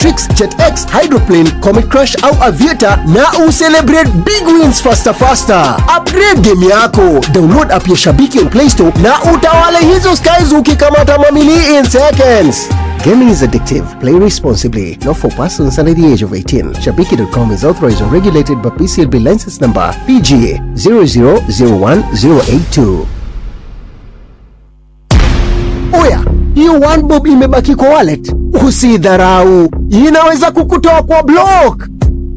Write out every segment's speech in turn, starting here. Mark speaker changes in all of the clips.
Speaker 1: Trix, Jet X, Hydroplane, Comet Crush au Aviator na celebrate big wins faster. Upgrade game yako, download app ya Shabiki on Play Store na utawale hizo skies ukikamata mamili in seconds. Gaming is addictive. Play responsibly. Not for persons under the age of 18. Shabiki.com is authorized and regulated by PCLB license number PGA 0001082. Oya, hiyo 1 bob imebaki kwa wallet. Usidharau, inaweza kukutoa kwa block.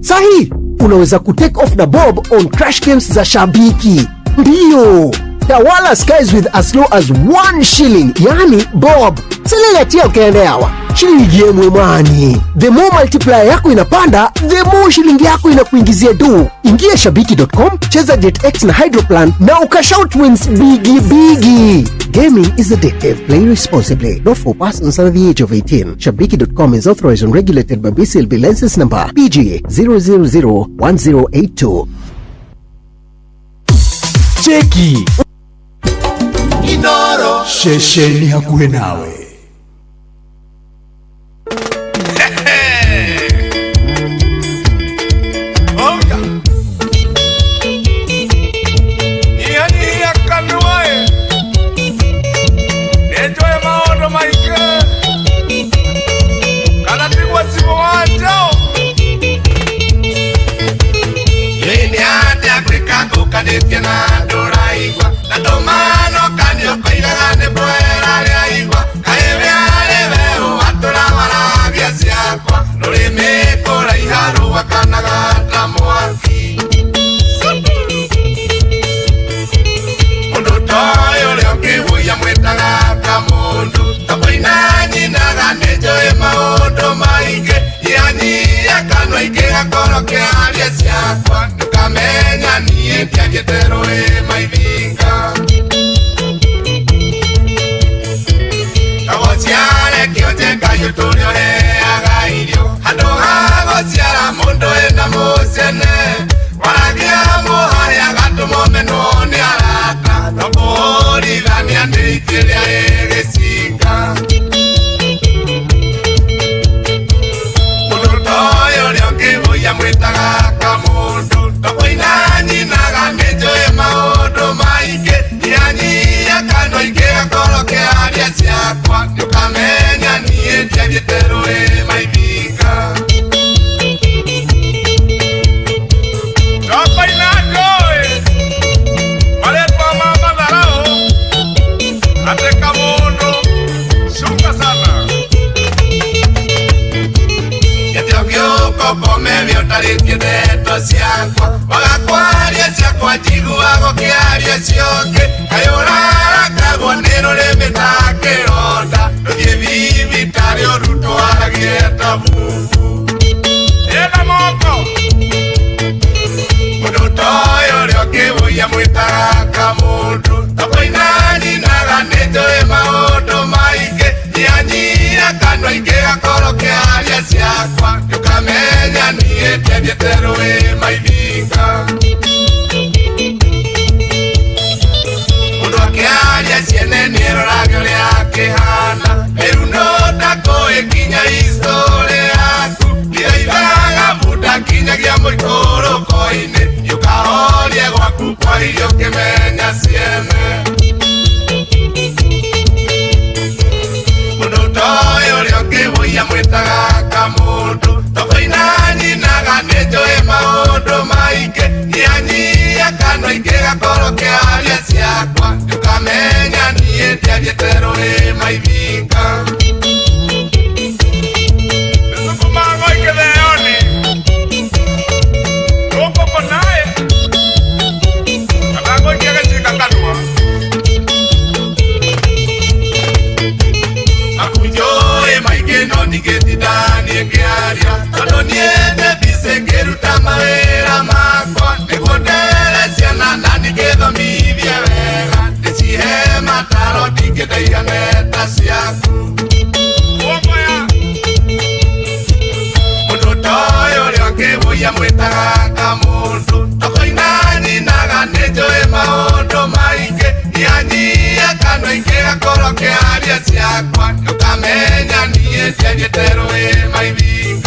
Speaker 1: Sahi, unaweza kutake off na bob on crash games za Shabiki. Ndio, tawala skies with as low as 1 shilling, yani bob. Seleletia ukaendeawa. Shilingi yemwe mani. The more multiplier yako inapanda, the more shilingi yako inakuingizia do. Ingia Shabiki.com, cheza Jet X na Hydroplan na ukashout wins bigi. Gaming is addictive. Play responsibly. Not for persons under the age of 18. Shabiki.com is authorized and regulated by BCLB license number PGA 0001082.
Speaker 2: Cheki Inoro Shesheni hakuwe nawe.
Speaker 3: Siakwa, ukamenya niye tiagitero e maivinga.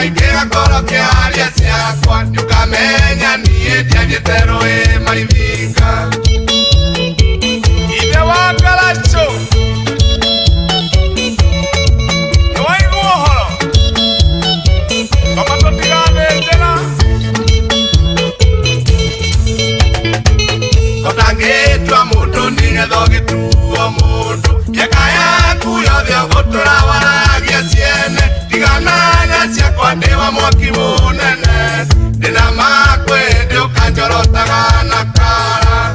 Speaker 3: ingega koro kiaria ciakwa Nyukamenya niĩ ndiathiĩte rũĩ maithinga Ithe wa Ngarachu Nĩwaigua ũhoro Kama tũtigane njĩra Ũtangĩtua mũndũ nĩgetha ũgĩtuo mũndũ Mĩaka yaku yothe ũgũtũra waragia ciene Tigananya ciakwa ndĩ wa mwaki mũnene Ndĩna makwe ndĩ ũkanjorotaga na kara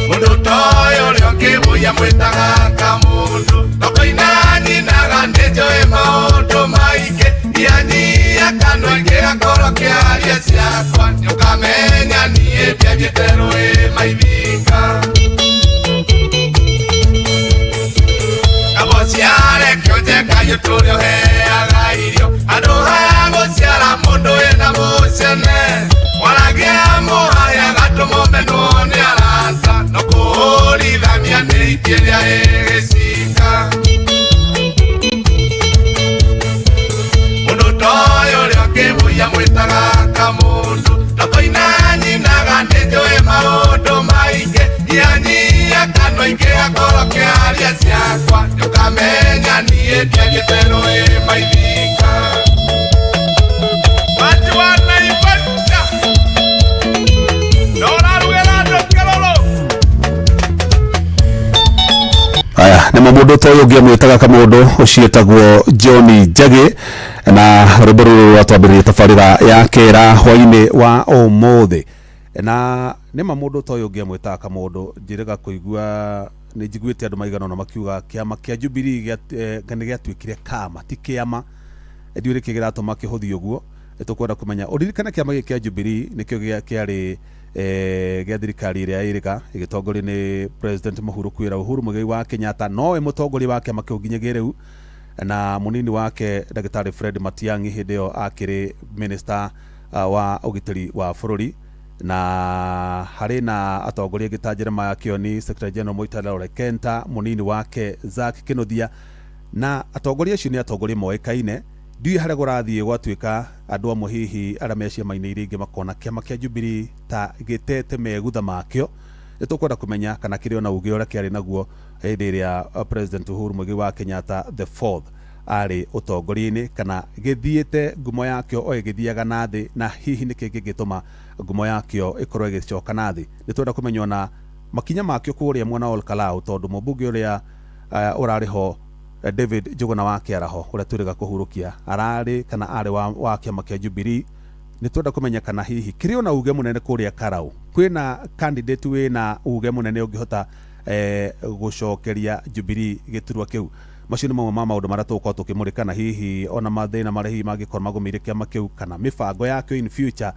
Speaker 3: Mũndũ toĩ ũrĩa ũngĩmũia mwĩtaga kamũndũ Thoko-inĩ nyinaga nĩnjũĩ maũndũ maingĩ Ianyia kanua ingĩgakorwo kĩaria ciakwa Nyũkamenya niĩ ndiathiĩte rũĩ maithinga Kabo ciarekio njekagia tũrĩa ũheaga irio Andũ ha gũciara mũndũ wĩna mũcene Mwaragia mũhaya gatũmũmenwo nĩ arata No kũhũrithania nĩ itĩrĩa ĩgĩcinga Mũndũ toĩ ũrĩa ũngĩmũia mwĩtaga kamũndũ Thoko-inĩ nyinaga nĩnjũĩ maũndũ maingĩ Ianyia kanua ingĩgakorwo kĩaria ciakwa Nyũkamenya niĩ ndiathiĩte rũĩ maithinga Wati wa Naivasha Norarugĩra andũ kĩrũrũ
Speaker 4: Aya nĩ mũndũ toĩ ũngĩmwĩtaga kamũndũ ũciĩtagwo John Njagi na rwĩmbo rũrũ rwatwambĩrĩria tabarĩra ya kera hwainĩ wa ũmũthĩ na nĩma mũndũ toĩ ũngĩmwĩtaga kamũndũ njĩrĩga kũigua nĩ njiguĩte andũ maigana ona makiuga kĩama kĩa Jubilee nĩ gĩatuĩkire kama ti kĩama ndiũrĩ kĩ kĩratũma kĩhũthie ũguo nĩtũkwenda kũmenya ũririkane kĩama gĩkĩ kĩa Jubilee nĩkĩo kĩarĩ gĩa thirikari ĩrĩa ĩrĩka ĩgĩtongorio nĩ President Uhuru Muigai wa Kenyatta nowe mũtongoria wa kĩama kĩu nginyagia rĩu na munini wake Dagĩtarĩ Fred Matiang'i hĩndĩ ĩyo akĩrĩ minister wa ũgitĩri wa bũrũri na harĩ na atongoria angĩ ta Jeremiah Kioni, Secretary General Moitala Ole Kenta, munini wake Zack Kĩnuthia na atongoria acio nĩ atongoria moĩkaine ndiũĩ harĩa gũrathiĩ gwatuĩka andũ amwe hihi arĩa me ciama-inĩ iria ingĩ makona kĩama kĩa Jubilee ta gĩtete megutha makĩo nĩtũkwenda kũmenya kana kĩrĩ ona uge ũrĩa kĩarĩ naguo hĩndĩ ĩrĩa President Uhuru Muigai wa Kenyatta the fourth arĩ ũtongoria-inĩ kana gĩthiĩte ngumo yakĩo o ĩgĩthiaga na thĩ na hihi nĩkĩ kĩngĩtũma ngumo yakĩo ĩkorwo ĩgĩcoka na thĩ nĩtwenda kũmenya ona makinya makĩo kũrĩa mwena Ol Kalou tondũ mũmbunge ũrĩa ũrarĩ ho David Njuguna wa Kĩaraho ũrĩa twĩrĩga kũhurũkia ararĩ kana arĩ wa kĩama kĩa Jubilee nĩtwenda kũmenya kana hihi kĩrĩ ona uge mũnene kũrĩa Karau kwĩna candidate wĩna uge mũnene ũngĩhota gũcokeria Jubilee gĩturwa kĩu macio nĩ mamwe ma maũndũ marĩa tũgũkorwo tũkĩmũrĩka na hihi ona mathĩna marĩa hihi mangĩkorwo magũmĩire kĩama kĩu kana mĩbango yakĩo in future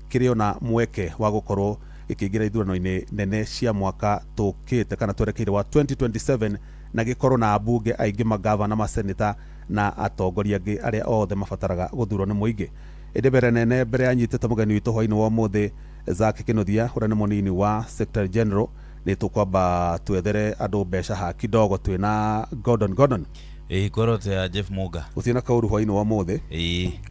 Speaker 4: kĩrĩ ona mweke wa gũkorwo ĩkĩingĩra ithurano-inĩ nene cia mwaka tũkĩte kana twerekeire wa 2027 na gĩkorwo na ambunge aingĩ magavana maseneta na atongoria angĩ arĩa othe mabataraga gũthurwo nĩ mũingĩ ĩndĩ mbere nene mbere anyitĩte mũgeni witũ hwainĩ wa ũmũthĩ Zack Kĩnuthia ũrĩa nĩ mũnini wa Secretary General nĩ tũkwamba twethere andũ mbeca ha kidogo twĩna Gordon
Speaker 5: korote ya Jeff Muga
Speaker 4: utina kauru hwainĩ wa ũmũthĩ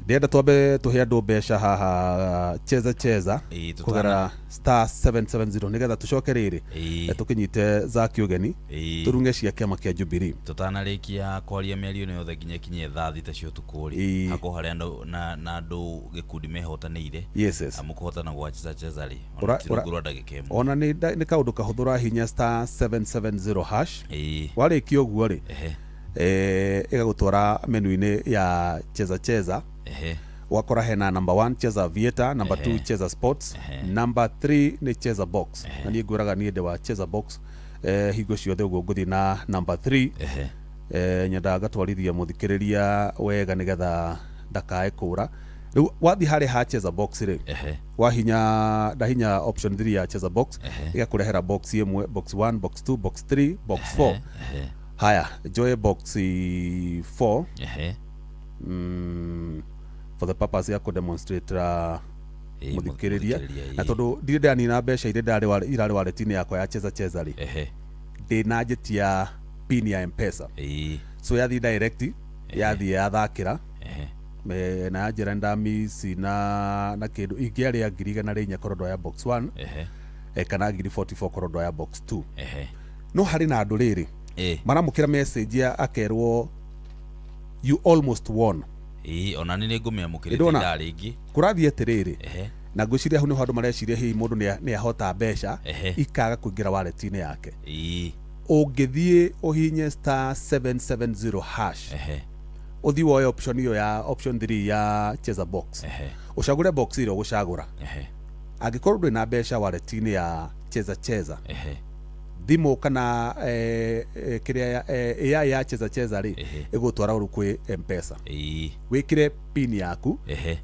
Speaker 4: ndĩenda twambe tũhe andũ mbeca haha cheza kũgera star 770 nĩgetha tũcoke rĩrĩ tũkĩnyite Zack ũgeni tũrunge cia kĩama kĩa Jubilee
Speaker 5: tũtanarĩkia kwaria mĩario yothe nginya kinye thaa thita cio tukũri hako harĩa na andũ gĩkundi mehotanĩire amũkũhotana gwa cheza rĩ ona ndagĩka ĩmwe
Speaker 4: ona nĩ kaũndũ kahũthũra hinya star 770 hash warĩkia ũguo rĩ ĩgagũtwara menu-inĩ ya cheza wakora hena number 1 cheza aviator, number 2 cheza sports, number 3 ni cheza box na niĩ ngwĩraga niĩ ndĩ wa cheza box hingo ciothe ũguo ngũthiĩ na number 3 nyenda ngatwarithia mũthikĩrĩria wega nĩgetha ndakae kũra rĩu wathiĩ harĩ ha cheza box rĩ wahinya ndahinya option 3 ya cheza box ĩgakũrehera box ĩmwe box 1 box 2 box 3 box 4 haya joy box 4 for the purpose ya kudemonstrate muthikiriria na tondu ndire ndani na mbeca ire irarĩ wallet-inĩ yakwa ya cheza ri ndina njetia pin ya M-Pesa so yathi direct yathi yathakira na njira ndamisi na kindu ingiari ya ngiri igana rinya korodo ya box 1 kana ngiri 44 korodo ya box 2 no hari na andu riri maramukira message ya akerwo you almost won
Speaker 5: ona nini ngumĩamũkĩrĩte nda rĩngĩ
Speaker 4: kũrathiĩ atĩrĩrĩ na ngwĩciria hau nĩ handũ mareciria hihi mũndũ nĩ ahota mbeca ikaga kũingĩra wallet-inĩ yake ũngĩthiĩ ũhinye *770# uthi woe option hiyo ya option 3 ya cheza box ucagure box ile ugucagura angikorwo ndwi na mbeca wallet-inĩ ya cheza thimo kana kiria ya cheza ri igutwara uru kwi M-Pesa wikire pin yaku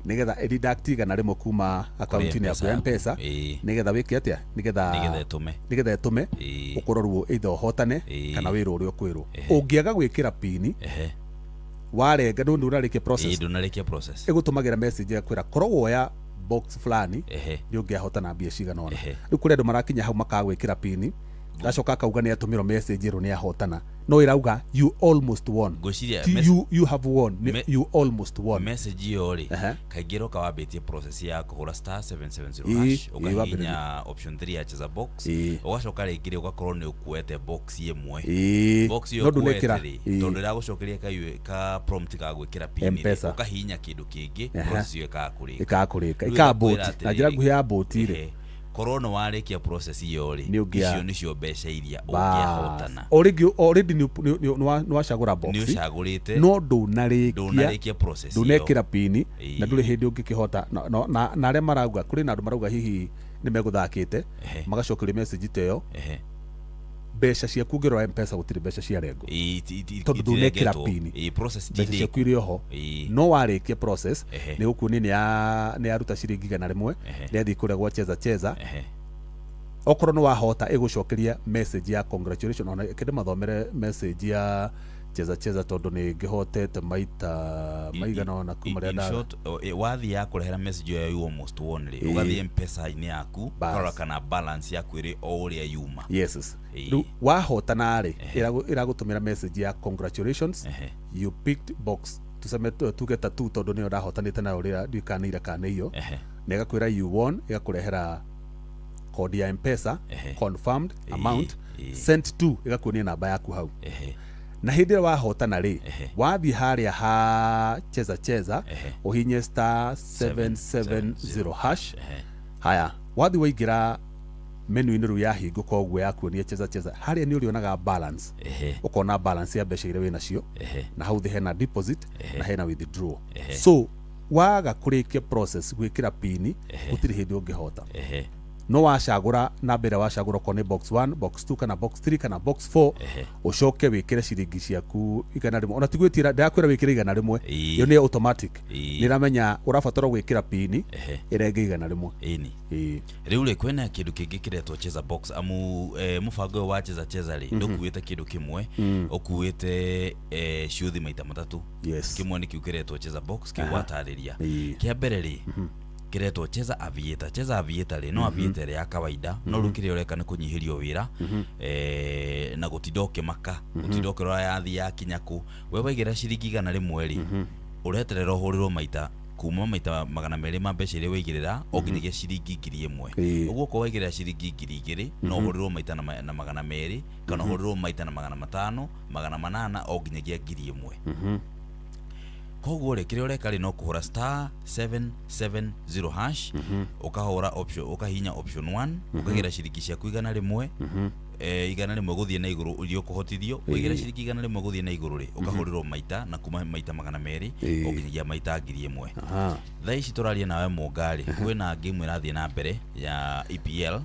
Speaker 4: nigetha deduct igana rimwe kuma account-inĩ yaku ya M-Pesa nigetha wiki atia nigetha etume ukororwo either hotane kana wiru uri okwirwo ungiaga gwikira pin warenga ndu ndunarikia process igutumagira message ya kwira korwo woya box fulani ni ungiahotana mbia cigana ona riu kuri andu marakinya hau makagwikira pin gacoka kauga nĩ atumĩrwo message ĩrũ nĩ ahotana no irauga you almost won you have won you almost won
Speaker 5: message iyo ri kaingĩ roka wambĩtie process ya kũhũra *770# ũkahihinya option 3 ya cheza box ũgacoka rĩngĩ ũgakorwo nĩ ũkuete box ĩmwe box iyo ũkuete tondũ ĩragũcokeria ka prompt ka gwĩkĩra pin ũkahihinya kĩndũ kĩngĩ process iyo ĩkakũrĩka ikaboti na njĩra nguhĩ ya boti rĩ korona warikia process iyo ri icio nicio mbeca iria ungiahotana
Speaker 4: already ni wacagura box
Speaker 5: ni ucagurite
Speaker 4: no ndunarikia
Speaker 5: process
Speaker 4: ndunekira pin na nduri hindi ungikihota na aria marauga kuri na andu marauga hihi ni meguthakite magacokeria message teyo mbeca ciaku ngirora M-Pesa gutiri mbeca cia rengo tondu ndunekira pin
Speaker 5: process
Speaker 4: mbeca ciaku iri oho no warikia process ni gukuoni ni aruta ciringi igana rimwe ni athi kuria gwa cheza okorwo no wahota igucokeria message ya congratulations ona kende mathomere message ya cheza tondu ni ngihotete maigana ona kuma ria
Speaker 5: nda wathi ya kurehera message ya you almost won ri ugathi M-Pesa ini yaku karora kana balance yaku iri o uria yuma
Speaker 4: yes wahotana ri iragutumira message ya congratulations you picked box tuseme tugeta tu tondu ni urahotanite na uria ndikanira kana iyo na igakwira you won igakurehera code ya M-Pesa confirmed amount sent to igakuonia namba yaku hau na hindi wahotana ri wathi haria ha cheza uhinye *770# haya wathi waingira menu-inĩ ru ya hingo koguo yakuonia cheza haria ni urionaga balance ukona balance ya mbeca iria wina cio na hau hena deposit na hena withdraw so waga kurikia process gwikira pin gutiri hindi ungihota no wacagura na mbere wacagura ko ni box 1 box 2 kana box 3 kana box 4 ucoke wikire ciringi ciaku igana rimwe ona tigwitira ndakwira wikire igana rimwe yo ni automatic ni ramenya urabatara gwikira pin irenge igana rimwe
Speaker 5: riu ri kwena kindu kingi kiretwo cheza box amu mubango wa cheza ri ndukuite kindu kimwe ukuite ciuthi maita matatu kimwe ni kiukiretwo cheza box kiwatariria kia mbere ri kiretwo cheza aviator ri no aviator ya kawaida no rukire ureka ni kunyihirio wira na gutidoke maka gutidoke ro yathi ya kinyaku we waigira ciringi igana rimwe ri ureterera uhurirwo maita kuma maita magana meri ma mbeca iria waigirira onginyagia ciringi 1000 uguo ko waigira ciringi 2000 no uhurirwo maita na magana meri kana uhurirwo maita na magana 500 magana 800 onginyagia 1000 koguo ri kiria ureka ri no kuhura *770# ukahura option ukahinya option 1 ukagira ciringi ciaku igana rimwe igana rimwe guthie na iguru urio kuhotithio wigira ciringi igana rimwe guthie na iguru ri ukahurirwo maita na kuma maita magana meri onginyagia maita 1000 thaa ici turaria nawe mungari kwina game irathie na mbere ya EPL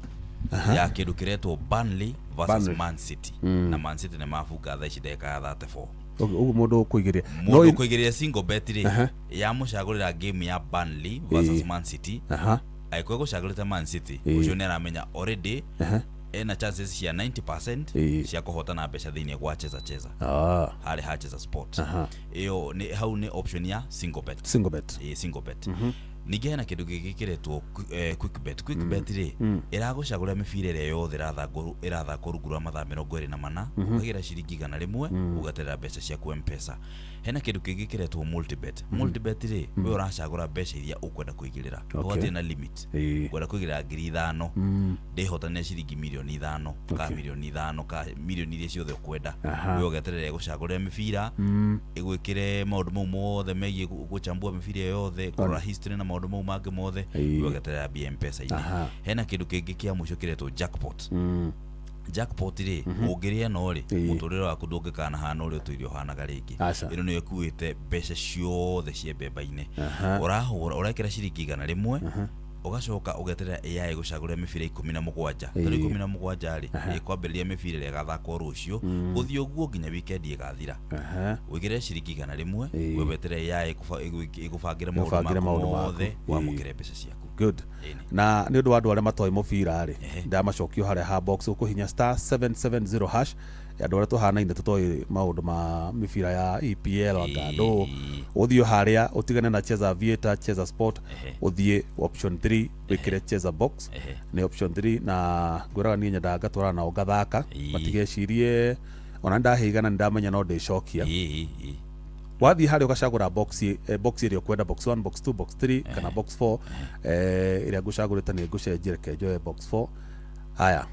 Speaker 5: ya kindu kiretwo Burnley versus Man City na Man City ne mafuka thaa ici ndeka ya 34
Speaker 4: ugu mundu kuigiria
Speaker 5: single bet ri ya mucagurira game ya Burnley versus Man City aikwe gucagurita Man City ucio ni aramenya already ena chances cia 90% cia kuhotana mbeca thiini gwa cheza hari ha cheza sport iyo ni hau ni option ya single bet Ningĩ hena kĩndũ gĩkĩretwo quick bet ri ĩragũcagũra mĩbira ĩrĩa yothe ĩrathakwo rungu rwa mathaa 24 ũkagĩra ciringi 100 ũgaterera mbeca ciaku M-Pesa. Hena kĩndũ gĩkĩretwo multibet ri we ũracagũra mbeca iria ũkwenda kũigĩrĩra ũgathiĩ na limit ũkwenda kũigĩrĩra 5,000 ndĩhotane ciringi 5,000,000 ka 5,000,000 ka milioni iria ciothe ũkwenda we ũgaterera gũcagũra mĩbira ĩgwĩkĩre maũndũ mau mothe megiĩ gũchambua mĩbira yothe kũrora history na maũndũ mau mangĩ mothe we ũgaterera M-Pesa-inĩ. Hena kĩndũ kĩngĩ kĩa mũico kĩretwo jackpot ri ũngĩrĩa no ri mũtũrĩre waku ndũngĩkana hana ũrĩa ũtũirio hanaga rĩngĩ. Ĩno nĩyo ĩkuĩte mbeca ciothe cia mbemba-inĩ ũrahũra ũrekĩra ciringi 100 ugacoka ugeterera AI gucagura mibira 17 tari 17 ri ikwambĩrĩria mibira ĩrĩa ĩgathakwo rũciũ gũthiĩ ũguo nginya weekend ĩgathira wĩgĩre ciringi 100 webetere AI igũbangĩra maũndũ mothe wamũkĩre mbeca ciaku.
Speaker 4: Good. Na nĩ ũndũ wa andũ arĩa matoĩ mũbira rĩ ndamacokio harĩa ha box ũkũhinya *770# andũ arĩa tũhanaine tũtoĩ maũndũ ma mĩbira ya EPL angando ũthiĩ harĩa ũtigane na Cheza Aviator, Cheza Sport ũthiĩ option 3 wĩkĩre Cheza Box nĩ option 3 na ngwĩraga niĩ nyendaga ngatwara nao ngathaka matigecirie ona ndahĩgana ndamenya no ndĩcokia wathiĩ harĩa ũgacagũra box ĩrĩa ũkwenda box 1 box 2 box 3 kana box 4 ĩrĩa ngũcagũrĩte nĩ ngũcenjia reke njoe box 4 haya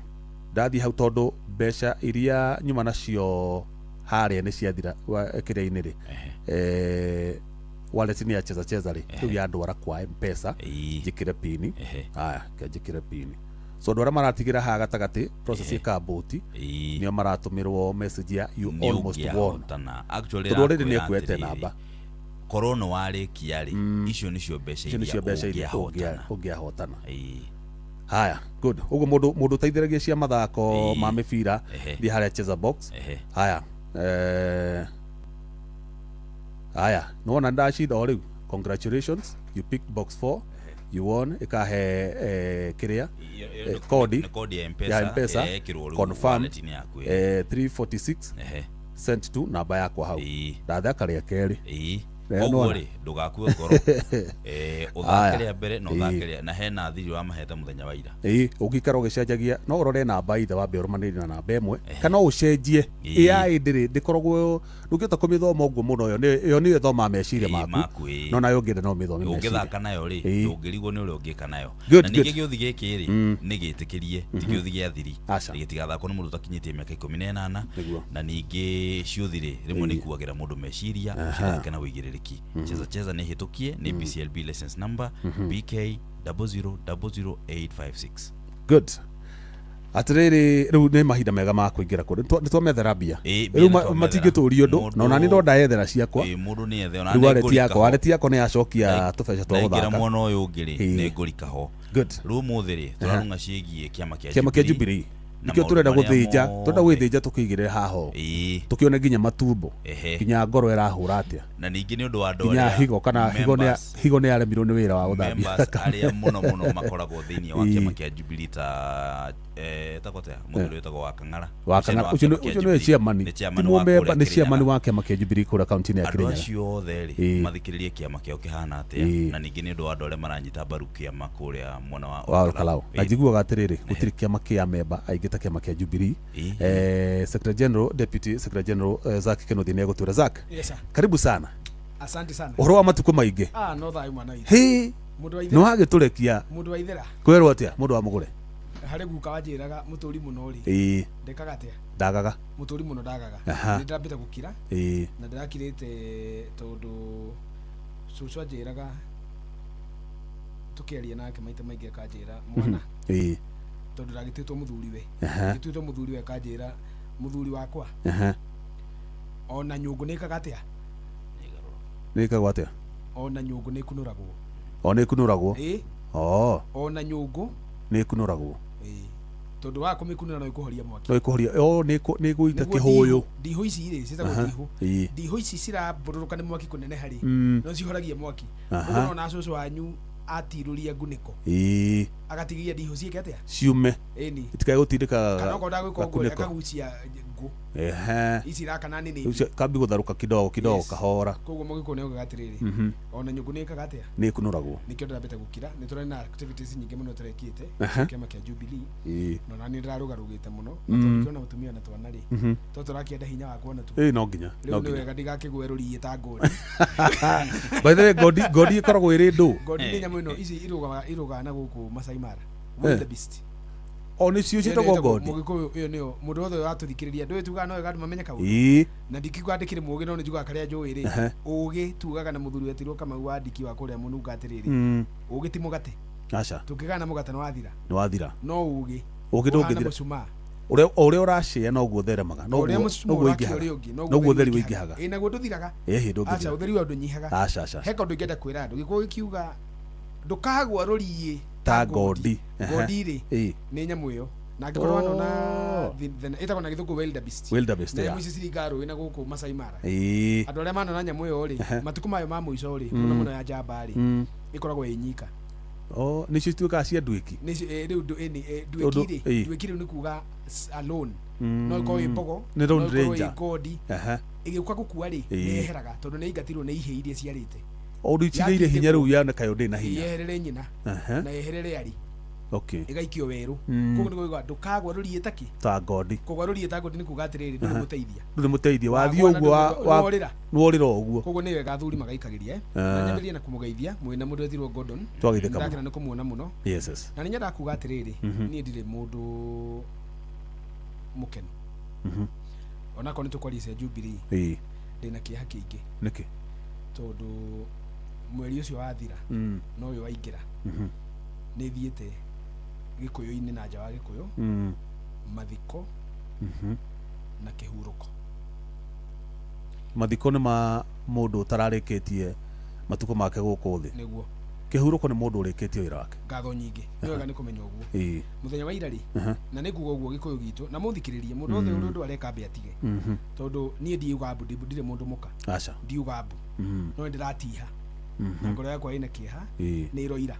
Speaker 4: ndathi hau tondu mbeca iria nyuma nacio harĩa nĩ ciathira kĩrĩa-inĩ rĩ wallet-inĩ ya Cheza rĩ rĩu yandwara kwa M-Pesa njĩkĩre pin haya njĩkĩre pin so andũ arĩa maratigĩra haha gatagatĩ process ĩkambũti nĩo maratũmĩrwo message ya you almost won
Speaker 5: actually
Speaker 4: tondũ nĩ ekuete namba
Speaker 5: korona warĩkia rĩ icio nĩcio mbeca iria
Speaker 4: ũngĩahotana. Haya good ugo mundu teithiragia cia mathako ma mibira thi haria Cheza Box haya haya nona ndashida o riu congratulations you picked box 4 you won ikahe kiria code ya M-Pesa confirm 346 sent to namba yakwa hau ndathaka ria keri
Speaker 5: ogore ndugakue ngoro uthakire mbere no thakire na hena thiri wa maheta muthenya wa ira
Speaker 4: ugikara ugicenjagia no urore namba ithe wa berumaniri na namba imwe kana ucenjie AI ndikoragwo ndungita kumithoma uguo muno yo ni thoma meciria maku no nayo ngende no mithome meciria
Speaker 5: ugithaka nayo ri ndungirigwo ni uria ungika nayo na ningi gĩuthi gĩkĩ ri ni gĩtĩkĩrie ti gĩuthi gĩa thiri gĩtigathakwo nĩ mũndũ takinyĩtie mĩaka 18 na ningi ciuthi ri rimwe ni kuagira mundu meciria kana wĩigĩrĩrĩki. Cheza nĩ hĩtũkie nĩ BCLB license number BK 0000856.
Speaker 4: Good. Atiriri riu nĩ mahinda mega ma kũingĩra kũrĩ nĩtwamethera mbia riu matingĩtũria ũndũ na nani ndo ndaethera ciakwa
Speaker 5: mũndũ nĩ ethe ona
Speaker 4: waleti yakwa nĩ yacokia tũbeca twa gũthaka
Speaker 5: ngira mwana ũyũ ũngĩ rĩ nĩ ngũrika ho riu mũthĩ rĩ tũrarunga ciĩgiĩ kĩama kĩa Jubilee nikio turenda gwĩthĩnja tũkĩigĩrĩre haho tũkĩone nginya matumbo nginya ngoro ĩrahũra atĩa na ningĩ nĩ ũndũ wa andũ
Speaker 4: arĩa higo kana higo nĩ aremirwo nĩ wĩra wa gũthambia
Speaker 5: arĩa mũno makoragwo thĩinĩ wa kĩama kĩa Jubilee takotea mũndũ wĩtagwo wa Kang'ara
Speaker 4: ucio nĩ chairman nĩ chairman wa kĩama kĩa Jubilee kũrĩa kaunti-inĩ ya Kirinyaga.
Speaker 5: Andũ acio othe rĩ mathikĩrĩrie kĩama kĩao kĩhana atĩa na ningĩ nĩ ũndũ wa andũ arĩa maranyita mbaru kĩama kũrĩa mwena wa
Speaker 4: Kalau na njiguaga atĩrĩrĩ gũtirĩ kĩama kĩa member aingĩ ta kĩama kĩa Jubilee. Secretary General Deputy Secretary General Zack Kenothi nĩ egũtwĩra Zack. Karibu sana.
Speaker 6: Asante sana.
Speaker 4: Ũhoro wa matukũ maingĩ.
Speaker 6: No thayu mwana ithe.
Speaker 4: Hey no agĩtũrekia
Speaker 6: mũndũ wa ithera
Speaker 4: kwĩrwo atĩa mũndũ wa mũgũre
Speaker 6: harĩ guka wanjĩraga mũtũri mũno rĩ ndekaga atĩa
Speaker 4: ndagaga
Speaker 6: mũtũri mũno ndagaga nĩ ndambĩte gũkira na ndĩrakirĩte tondũ cũcũ anjĩraga tũkĩaria nake maita maingĩ akanjĩra mwana tondũ ndagĩtuĩtwo mũthuri we akanjĩra mũthuri wakwa ona nyũngũ nĩkaga atĩa
Speaker 4: nĩkagwo atĩa
Speaker 6: ona nyũngũ nĩkunũragwo
Speaker 4: nĩkunũragwo
Speaker 6: ona nyũngũ
Speaker 4: nĩkunũragwo
Speaker 6: tondu wa kũmĩkunũra no ĩkũhoria mwaki
Speaker 4: nĩgũita kĩhũyũ
Speaker 6: ndihũ ici rĩ citagwo ndihũ ici cirambũrũrũka nĩ mwaki kũnene harĩ no cihoragia mwaki ũguo na cũcũ wanyu atirũria ngunĩko agatigia ndiho cieke atia
Speaker 4: ciume
Speaker 6: eni
Speaker 4: itikae gutindika
Speaker 6: kana ko ndagwiko ngo akagucia ngo ici rakana nini
Speaker 4: kambi gutharuka kidogo kahora
Speaker 6: koguo mugiko ne gatiriri ona nyungu ne kagatia
Speaker 4: ni kunuragwo
Speaker 6: nikio ndabeta gukira ni turari na activities nyingi muno turekite kema kia Jubilee no nani ndirarugarugite muno tukiona mutumia na twana ri turakienda hinya wa kuona tu
Speaker 4: no nginya
Speaker 6: no nginya ndigakigweruri ta ngodi
Speaker 4: by the way godi ikoragwo iri ndu
Speaker 6: godi ni nyamu ino ici iruga na guku Masai Mara wildebeest
Speaker 4: oni cio citagwo godi
Speaker 6: mugiko uyo nio mundu wothe watuthikiriria ndwe tuga no gadu mamenye kaundu na ndikigwandikire mugi no njuga karia njui ri ugi tugaga na muthuri wetirwo kama wandiki wa kuria mununga atiriri ugi ti mugate
Speaker 4: acha
Speaker 6: tukigana mugate no wathira no ugi
Speaker 4: ndungithira ore urashia no guotheremaga no guotheri wingihaga
Speaker 6: ina guo nduthiraga
Speaker 4: ndungithira
Speaker 6: acha utheri wa ndunyihaga
Speaker 4: acha
Speaker 6: heko ndungenda kwira andu giko gikiuga ndukagwa rurie
Speaker 4: ta godi
Speaker 6: ri ni nyamu iyo na ngikorwa no na ita kona githuku wildebeest na mwisi sirigaro ina guku Masai Mara andu aria manona nyamu iyo ri matuku mayo ma muico ri muno ya jamba ri ikoragwo inyika
Speaker 4: ni cituika cia ndwiki
Speaker 6: ni ndwiki ni kuga alone no ko imbogo
Speaker 4: ni ron ranger
Speaker 6: godi igikuka gukua ri neheraga tondu ni ingatirwo ni ihe iria ciarite
Speaker 4: odu cigeire hinya riu yana kayo ndi na hinya
Speaker 6: yeherere nyina na yeherere ari igaikio weru koguo ni kuga ndukagwa rurie taki
Speaker 4: ta godi
Speaker 6: kugwa rurie ta godi ni kuga atiriri ndu
Speaker 4: muteithia wathii uguo nuorira uguo
Speaker 6: koguo ni wega athuri magaikagiria na nyambirie na kumugeithia mwina mundu wetirwo Gordon
Speaker 4: twagitheka
Speaker 6: ndakira ni kumuona muno
Speaker 4: yes
Speaker 6: na ninya ndakuga atiriri ni ndire mundu mukenu ona ko ni tukwarisia Jubilee ndina kiha kiingi
Speaker 4: niki
Speaker 6: tondu mweri ucio wathira no uyu waingira ni thiete gikuyu-ini na nja wa gikuyu mathiko na kihuruko
Speaker 4: mathiko ni ma mundu utararikitie matuko make guku thi
Speaker 6: niguo
Speaker 4: kihuruko ni mundu urikitie wira wake
Speaker 6: ngatho nyingi ni wega ni kumenya uguo muthenya wa ira ri na ni kuga uguo gikuyu gitu na muthikiririe mundu othe undu areka mbe atige tondu nie ndiuga ndire mundu muka
Speaker 4: acha
Speaker 6: ndiuga mbu no ndiratiha na ngoro yakwa ina kiha ni iroira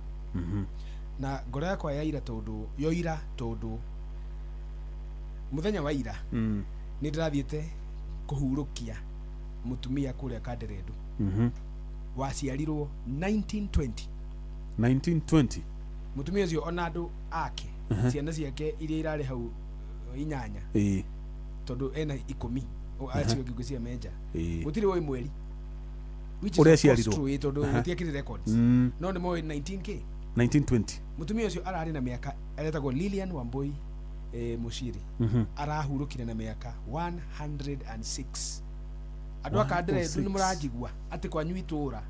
Speaker 6: na ngoro yakwa ya ira tondu muthenya wa ira ni ndirathiete kuhurukia mutumia kuria Kanderendu waciarirwo 1920 mutumia ucio ona andu ake ciana ciake iria irari hau inyanya tondu ena 10 acio ngigu cia menja gutiri woi mweri
Speaker 4: uria ciarirwo
Speaker 6: tondu gutiakiri records no ni moi
Speaker 4: 1920
Speaker 6: mutumia ucio arari na miaka aretagwo Lilian Wambui Mushiri arahurukire na miaka 106 andu Kanderendu ni muranjigua ati kwanyu itura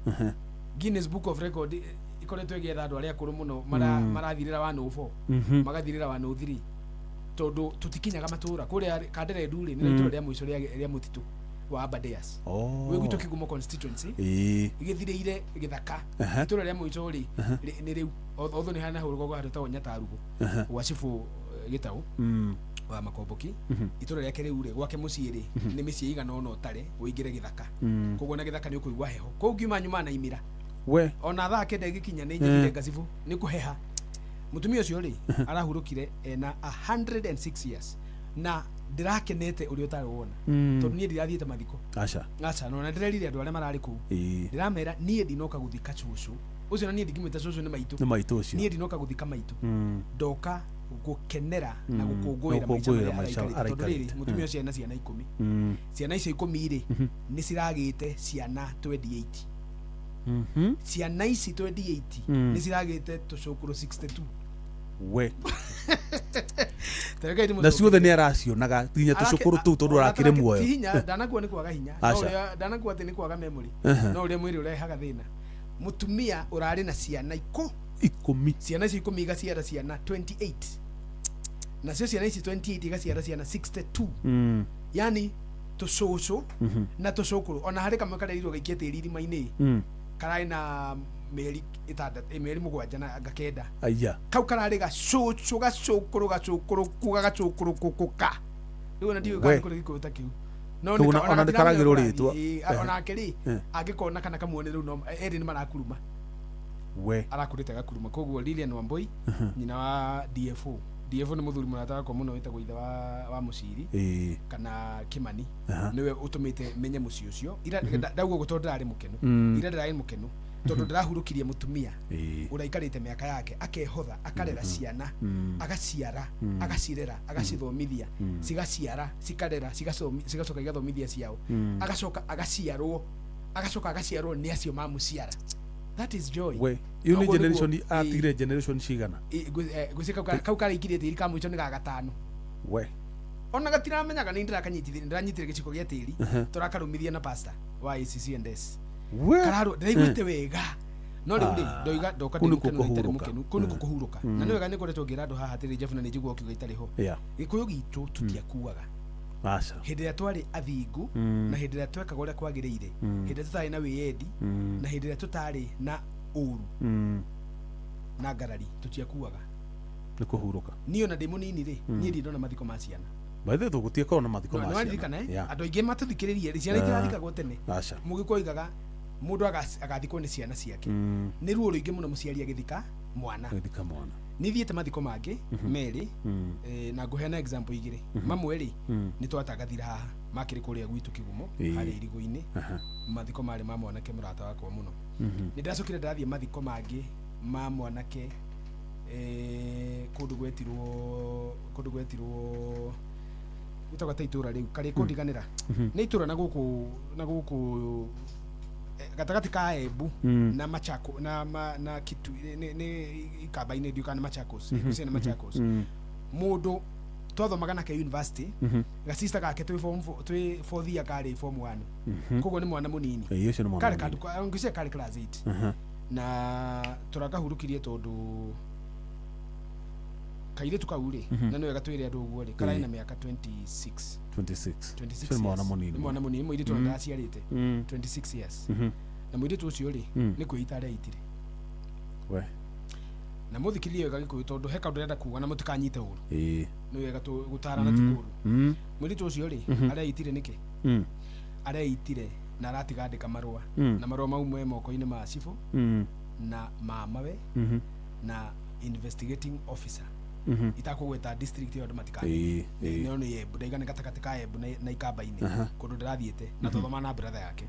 Speaker 6: Guinness Book of Record ikoretwo igetha andu aria akuru muno marathirira 104 magathirira 103 tondu tutikinyaga matura kuria Kanderendu ri ni itura ria muico ria mutitu wa Aberdares we gitu Kigumo constituency igithireire githaka itura ria muico ri ni riu otho ni hana hurugo gwa tawo Nyatarugo wa cifu gitau wa Makomboki itura ria kere ure gwake muciiri ni micie igana ono tare uingire githaka koguo na githaka ni ukuigwa heho koguo ngiuma nyuma na imira
Speaker 4: we
Speaker 6: ona thaa kende gikinya ni nyingire gacifu ni kuheha mutumia ucio ri arahurukire ena 106 years na ndirakenete uri utari wona tondu nie ndirathiete mathiko acha no na ndirerire andu aria marari ku ndiramera nie ndinoka guthika cucu ucio na nie ndingimwita cucu ni maitu
Speaker 4: ucio
Speaker 6: nie ndinoka guthika maitu ndoka gukenera na gukungwira maisha tondu riri mutumia ucio ena ciana 10 ciana icio 10 ri ni ciragite ciana 28 ciana ici 28 ni ciragite tucukuru 62
Speaker 4: we na ciothe ni aracionaga tinya tucukuru tu tondu arakire muoyo
Speaker 6: hinya ndanakuwa ni kwaga hinya no ndanakuwa ati ni kwaga memory no uria mwiri urehaga thina mutumia urari na ciana 10 ciana ici 10 igaciara ciana 28 na cio ciana ici 28 igaciara ciana 62 yani tucucu na tucukuru ona hari kamwe karerirwo gaikie tiri irima-ini karai na meri meri mugwanja na gakenda
Speaker 4: aya
Speaker 6: kau karari gacucu kuga gacukuru kuka riu na ndiyo gani kuri gikuta kiu no
Speaker 4: ni ona ndikaragirwo ritwa
Speaker 6: ona akiri agikona kana kamuone riu no eri ni marakuruma
Speaker 4: we
Speaker 6: arakurite gakuruma koguo Lilian Wambui nyina wa DFO ni muthuri murata wakwa muno witagwo ithe wa Muciri kana Kimani niwe utumite menye muci ucio ira ndaugo gutonda ari mukenu ira ndari mukenu tondu ndirahurukirie mutumia uraikarite miaka yake akehotha akarera ciana agaciara agacirera agacithomithia cigaciara cikarera cigacoka igathomithia ciao agacoka agaciarwo ni acio mamuciara. That is joy.
Speaker 4: We you ni generation atigire generation cigana
Speaker 6: gusika kau kari ikire tiri ka mwicho ni ga gatano
Speaker 4: we
Speaker 6: ona gatiramenyaga ni ndirakanyitithire ndiranyitire giciko gia tiri turakarumithia na pastor wa ICCNDS
Speaker 4: we
Speaker 6: kararo ndaiguite wega no riu ndi ndoiga ndoka ndikutari mukenu kunu kuhuruka na niwega ni koretwo ngira andu haha tiri Jeff na nijigwo kiuga itari ho gikuyu gitu tutiakuaga
Speaker 4: acha
Speaker 6: hindi ya twari athingu na hindi ya tweka gore kwagirire hindi tutari na wiyendi na hindi ya tutari na uru na garari tutiakuaga
Speaker 4: ni kuhuruka
Speaker 6: niyo na demo nini ri ni ndona mathiko ma ciana
Speaker 4: baithe tugutie kona mathiko ma ciana
Speaker 6: kana andu aingi matuthikiririe ri ciana itirathikagwo tene
Speaker 4: acha
Speaker 6: mugikoigaga mundu agathikwo ni ciana ciake ni ruo ruingi muno muciari agithika mwana ni thiete mathiko mangi meri na nguheana example igire mamwe ri ni twatagathira haha makiri kuria gwitu Kigumo hari irigo-ini mathiko mari ma mwanake murata wakwa muno ni ndacokire ndathie mathiko mangi ma mwanake kundu gwetirwo itaga taitura riu kari kundiganira ni itura na guku gatagati ka Embu na Machako na kitu ni ikaba-ini ndiuka na Machakos ikusia na Machakos mundu twathomaga nake university gasista gake twi form 4 kari form 1 koguo ni mwana munini kari kandu ngise kari class 8 na turakahurukirie tondu kaire tukaure na niwe gatwire andu uguo ri karai na miaka 26 mwana munini mwiri tu ndaciarite 26 years na mwiri tu ucio ri ni kuita ari aitire
Speaker 4: we
Speaker 6: na muthikiririe wega gikuyu tondu he kaundu renda kuga na mutikanyite uru ni wega tu gutarana tikuru mwiri tu ucio ri ari aitire niki ari aitire na aratiga andika marua na marua mau mwe moko-ini ma cifo na mamawe na investigating officer itakugweta district yo automatically no ni Embu ndaigana gatakati ka Embu na ikamba-ini kundu ndirathiete na tothoma na brother yake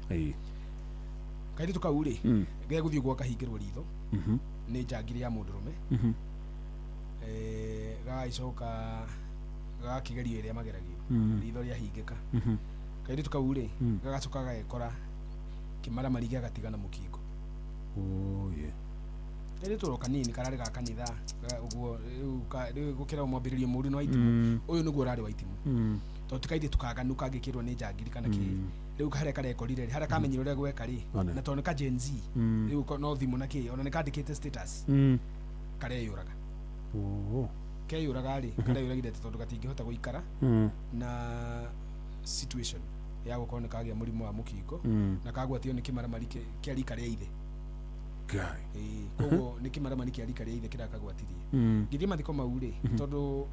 Speaker 6: kairi tukaure ge guthii gwa kahingirwo ritho ni njangiri ya mundurume gaicoka gakigerio iria mageragio ritho ria hingika kairi tukaure gagacoka gagekora kimaramari gia gatigana mukingo eri toro kanini karari ga kanitha uguo gukira mwambiririo muri no itimu uyu niguo urari wa itimu to tikaide tukaganu kangikirwo ni njangiri kana ki riu kare kare korire hara kamenyiro ria gweka ri na to nika Gen Z riu no thimu na ki ona nika dikete status kare yuraga ke yuraga ri kare yuragire tondu gatingihota guikara na situation ya gukona kagia murimu wa mukingo na kagwatio ni kimaramari kia rika ria ithe koguo ni kimaramari kia rika ria ithe kirakagwatirie ngithie mathiko mau ri tondu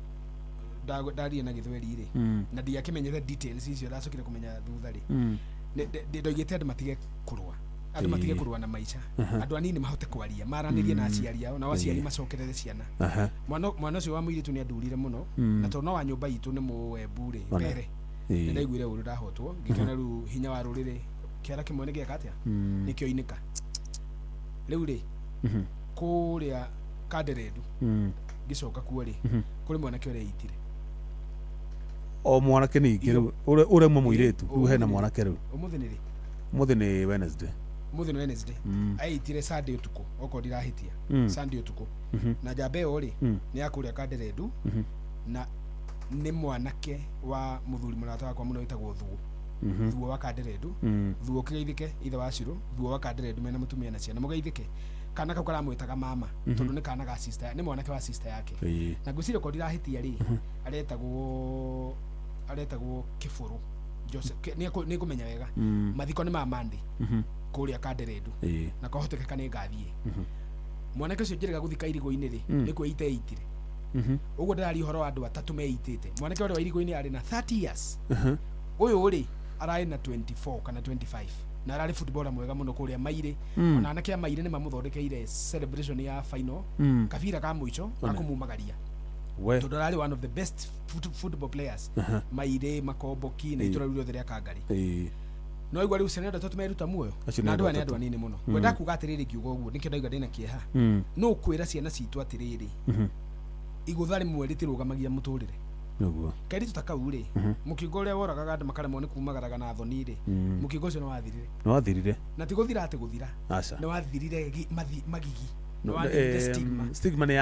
Speaker 6: ndarie na githweri ri na ndiakimenyete details icio ndacokire kumenya thutha ri ndoigite andu matige kurua na maica andu anini mahote kwaria maranirie na aciari ao na aciari macokerere ciana mwana ucio wa muiritu ni andurire muno na tondu no wa nyumba itu ni Muembu ri mbere ndaiguire uru ndahotwo ngikiona ru hinya wa rurire kiara kimwe ni gieka atia nikio inika riu ri kuria Kanderendu gicoka kuo ri kuri mwanake uria itire
Speaker 4: o mwanake ningi ure mwe muiritu riu hena mwanake riu umuthi ni Wednesday aitire Sunday utuku oko ndirahitia Sunday utuku na jambe o ri ni akuria Kanderendu na ni mwanake wa muthuri murata wakwa muno witagwo Thuo wa Kanderendu Thuo kigeithike ithe wa Ciro Thuo wa Kanderendu mena mutumia na ciana mugeithike kana kau karamwitaga mama tondu ni kana ga sister ni mwanake wa sister yake na ngwicire ko ndirahitia ri aretagwo Kiburu Joseph ni kumenya wega mathiko ni ma Monday kuria Kanderendu na kohoteka ni ngathie mwanake ucio njirega guthika irigo-ini ri ni kwite itire uguo ndarari horo andu atatu meitite mwanake uri wa irigo-ini ari na 30 years uyu uri arai na 24 kana 25
Speaker 6: na ararĩ footballer mwega mũno kũrĩa Mairĩ ona anake a Mairĩ nĩ mamũthondekeire celebration ya final kabira ka mũico akũmumagaria tondũ ararĩ one of the best football players Mairĩ Makomboki na itũra rĩu rĩa Kangari no igwa rĩu Senegal tũtũmeruta muoyo na andũ nĩ andũ anini mũno kwenda kuga atĩrĩrĩ kiugo ũguo nĩkĩo ndaiga ndĩna kĩeha no kwĩra ciana citũ atĩrĩrĩ igũtha rĩmwe rĩtirũgamagia mũtũrĩre
Speaker 4: Nĩguo.
Speaker 6: Kairi tutakau rĩ mũkingo ũrĩa woragaga andũ makaremwo nĩ kumagaraga na thoni rĩ mũkingo ũcio nĩ wathirire na ti gũthira atĩ gũthira nĩ wathirire magigi
Speaker 4: stigma nĩ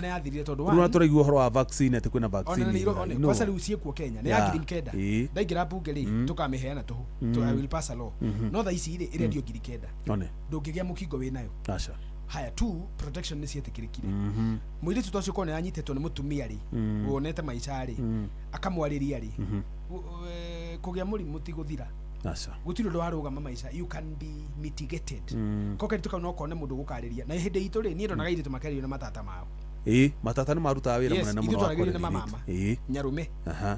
Speaker 6: yathirire tondũ
Speaker 4: wa tũraigua ũhoro wa vaccine atĩ kwĩna vaccine
Speaker 6: kwasa rĩu ciĩkuo Kenya nĩ ya ngiri kenda ndaingĩra bunge rĩ tũkamĩheana tũhũ I will pass a law no tha ici rĩ ĩrĩa ndio ngiri kenda ndũngĩgĩa mũkingo wĩnayo haya tu protection nĩ cietĩkĩrĩkire mũirĩtu tu ũcio kone anyitĩtwo nĩ mũtumia rĩ wonete maica rĩ akamwarĩria rĩ kũgĩa mũrimũ ti gũthira gũtirĩ ũndũ warũgama maica you can be mitigated koke tukau no kone mũndũ gũkarĩria na hĩndĩ itũ rĩ niĩ ndonaga irĩtu makerio na matata mao
Speaker 4: matata nĩ marutaga wĩra mũnene mũno wa
Speaker 6: kwarĩria na mama nyarume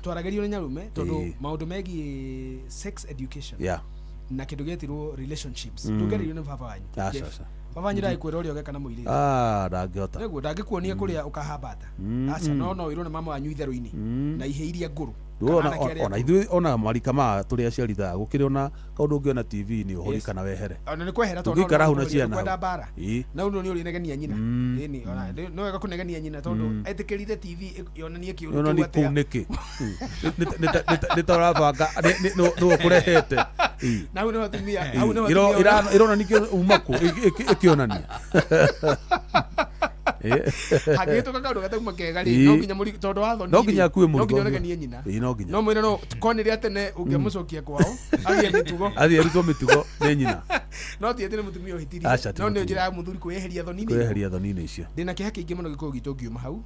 Speaker 6: twaragĩrio nĩ nyarume tondũ maũndũ megiĩ sex education na kĩndũ gĩetirwo relationships ndũgererio nĩ baba wanyu baba wanyu ndagĩkwĩra ũrĩa ũgeka na mũirĩtu
Speaker 4: ndangĩhota
Speaker 6: nĩguo ndangĩkuonia kũrĩa ũkahambata aca no wĩrwo nĩ mama wanyu itherũ-inĩ na ihe iria ngũrũ
Speaker 4: ona ithuĩ ona marika ma tũrĩa aciarithaga gũkĩrĩ ona kaũndũ ũngĩona TV nĩ ũhũri kana wehere
Speaker 6: ona nĩ kwehera tondũ
Speaker 4: tũngĩikara hau na ciana
Speaker 6: kwenda bara na ũndũ nĩ ũrĩnegenia nyina ĩni ona no wega kũnegenia nyina tondũ etĩkĩrire TV yonanie kĩũndũ kĩu atĩa
Speaker 4: nĩkĩ nĩ tũrabanga nĩ ũkũrehete
Speaker 6: na hau nĩ atumia
Speaker 4: ĩrona nĩkĩo uma kũ ĩkĩonania
Speaker 6: hagĩtũka kaũndũ gatauma kega rĩ no nginya mũri tondũ wa thoni
Speaker 4: no nginya akuwe mũrigo
Speaker 6: no nginya onegenie nyina no mwĩra no konire atene ũngĩmũcokia kwao athiĩ mĩtugo
Speaker 4: athiĩ arutwo mĩtugo nĩ nyina
Speaker 6: no ti atĩ nĩ mũtumia ũhĩtirie no nĩ njĩra ya mũthuri kwĩyeheria thoni-inĩ
Speaker 4: icio
Speaker 6: ndĩna kĩeha kĩingĩ mũno gĩkorwo gitũ ngiuma hau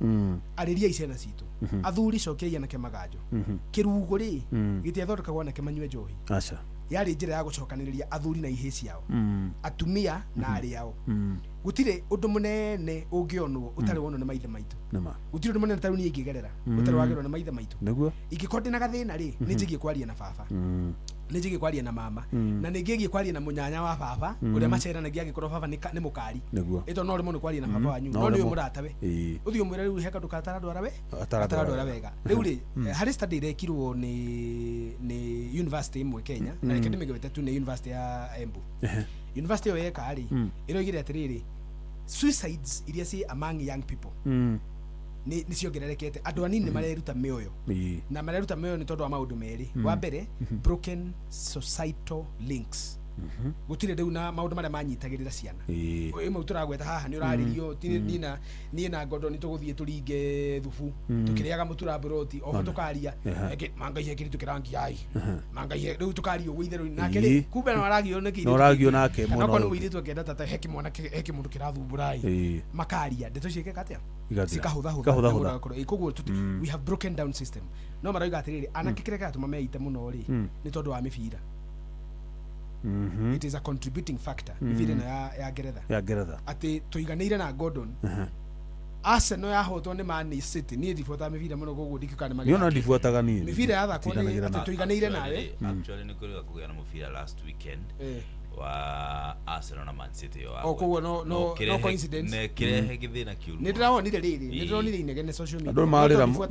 Speaker 6: arĩria icena citũ athuri cokiai anake maganjo kĩrugo rĩ gĩtiathondekagwo anake manyue njohi yarĩ njĩra ya gũcokanĩrĩria athuri na ihĩ ciao atumia na arĩ ao gũtirĩ ũndũ mũnene ũngĩonwo ũtarĩ wonwo nĩ maithe maitũ gũtirĩ ũndũ mũnene tarĩ niĩ ingĩgerera ũtarĩ wagerwo nĩ maithe maitũ ingĩkorwo ndĩna gathĩna rĩ nĩ njĩgie kwaria na baba nĩ njĩgie kwaria na mama na nĩ ngĩgie kwaria na mũnyanya wa baba ũrĩa maceranagia angĩkorwo baba nĩ mũkari ĩto no rĩmwe nĩ kwaria na baba wanyu no nĩ ũyũ mũratawe ũthiĩ ũmwĩre rĩu heka ndũkataradwara wega rĩu rĩ harĩ study ĩrekirwo nĩ university ĩmwe Kenya na reke ndĩmĩgwete tu nĩ university ya Embu university ĩyo yeka rĩ ĩroigire atĩrĩrĩ suicides iria ci among young people nĩ ciongererekete andũ anini nĩ mareruta mĩoyo na mareruta mĩoyo nĩ tondũ wa maũndũ merĩ wa mbere broken societal links gũtirĩ rĩu na maũndũ marĩa manyitagĩrĩra ciana ĩmwe tũragweta haha nĩ ũrarĩrio niĩ na ngondo nĩ tũgũthiĩ tũringe thubu tũkĩrĩaga mũtura mburoti oho tũkaria mangaihe kĩrĩ tũkĩrangi ai mangaihe rĩu tũkaria ũguo itherũ nake rĩ kumbe no aragio nake mwena ũyũ ũirĩtwo kenda tata heki mũndũ kĩrathumbũra makaria ndeto ciĩkĩka atĩa cikahũthahũtha koguo we have broken down system no marauga atĩrĩrĩ anake kĩrĩa kĩratũma meite mũno rĩ nĩ tondũ wa mĩbira it is a contributing factor mĩbira ĩno ya Ngeretha atĩ tũiganĩire na Gordon Arsenal yahotwo nĩ Man City niĩ ndibuataga mĩbira mũno koguo ndikĩkana magĩra
Speaker 4: niĩ no ndibuataga niĩ
Speaker 6: mĩbira yathakwo atĩ tũiganĩire nawe
Speaker 5: actually nĩ kũrĩ kũgĩa na mũbira last weekend wa Arsenal na Man City
Speaker 6: koguo no coincidence
Speaker 5: ne kirehe githina kiuru
Speaker 6: nĩ ndĩrawonire rĩrĩ nĩ ndĩronire inegene social media
Speaker 4: andũ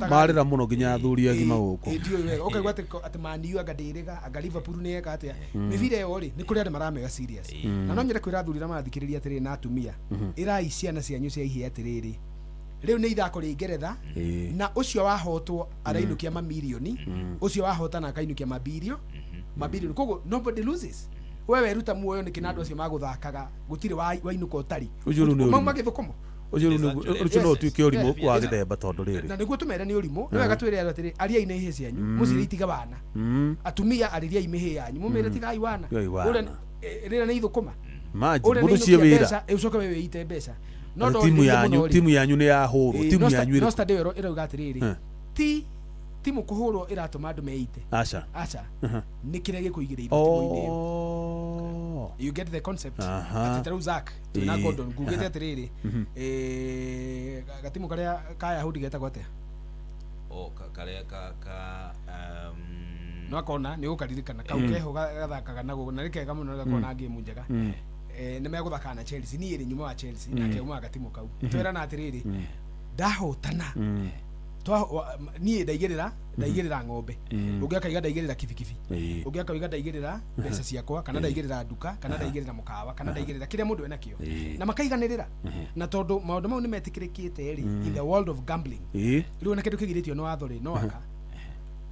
Speaker 4: marĩra mũno nginya athuri agima gũkũ
Speaker 6: ndio okaigua atĩ Man U angadĩrĩga anga Liverpool nĩ eka atĩa mĩbira ĩyo rĩ nĩ kũrĩ andũ maramega serious na no nyende kwĩra athuri na mathikĩrĩria atĩrĩrĩ na atumia ĩrai ciana cianyu cia ihĩ atĩrĩrĩ rĩu nĩ ithako rĩ Ngeretha na ũcio wahotwo arainukia mamirioni ũcio wahotana akainukia mabilioni koguo nobody loses wewe ruta muoyo nĩ kĩna andũ acio magũthakaga gũtirĩ wainuka ũtari mauma gĩthũkũmo
Speaker 4: ũcio no tuĩke ũrimũ wa gĩthemba tondũ rĩrĩ
Speaker 6: na nĩguo tũmere nĩ ũrimũ nĩ wega twĩre andũ atĩrĩ ariai na ihĩ cianyu mũcirĩ itiga wana atumia arĩriai mĩhĩ yanyu mũmĩre tigai wana rĩrĩa nĩ ithũkũma
Speaker 4: mũndũ cie wĩra
Speaker 6: ũcoke wewe ite mbeca
Speaker 4: no timu yanyu nĩ yahũrwo timu yanyu
Speaker 6: no study ĩyo ĩrauga atĩrĩrĩ timu kũhũrwo ĩratũma andũ meite aca nĩ kĩrĩa gĩkũigĩrĩire timu-inĩ you get the concept atĩtarũ Zak na Gordon ngugĩte atĩrĩrĩ gatimu karĩa kaya hudi getagwo atĩa
Speaker 5: karĩa
Speaker 6: no akona ni gukaririkana kau keho gathakaga nago na rikega muno gakona game njega nä megåthaka na Chelsea niä rä nyuma wa Chelsea nake uma gatimo kau twerana atä rä ndahotana niä ndaigä rä ra ng'ombe å ngä akaiga ndaigä rä ra kibikibi å ngä akaiga ndaigä rä ra mbeca ciakwa kana ndaigä rä ra nduka kana ndaigä rä ra mũkawa kana ndaigä rä ra kä rä a må ndå enakä na makaiganä rä ra na tondå maå ndå mau nä metä kä rä kä te in the world of gambling rä u ona kä ndå kä girä tio nä watho rä no waka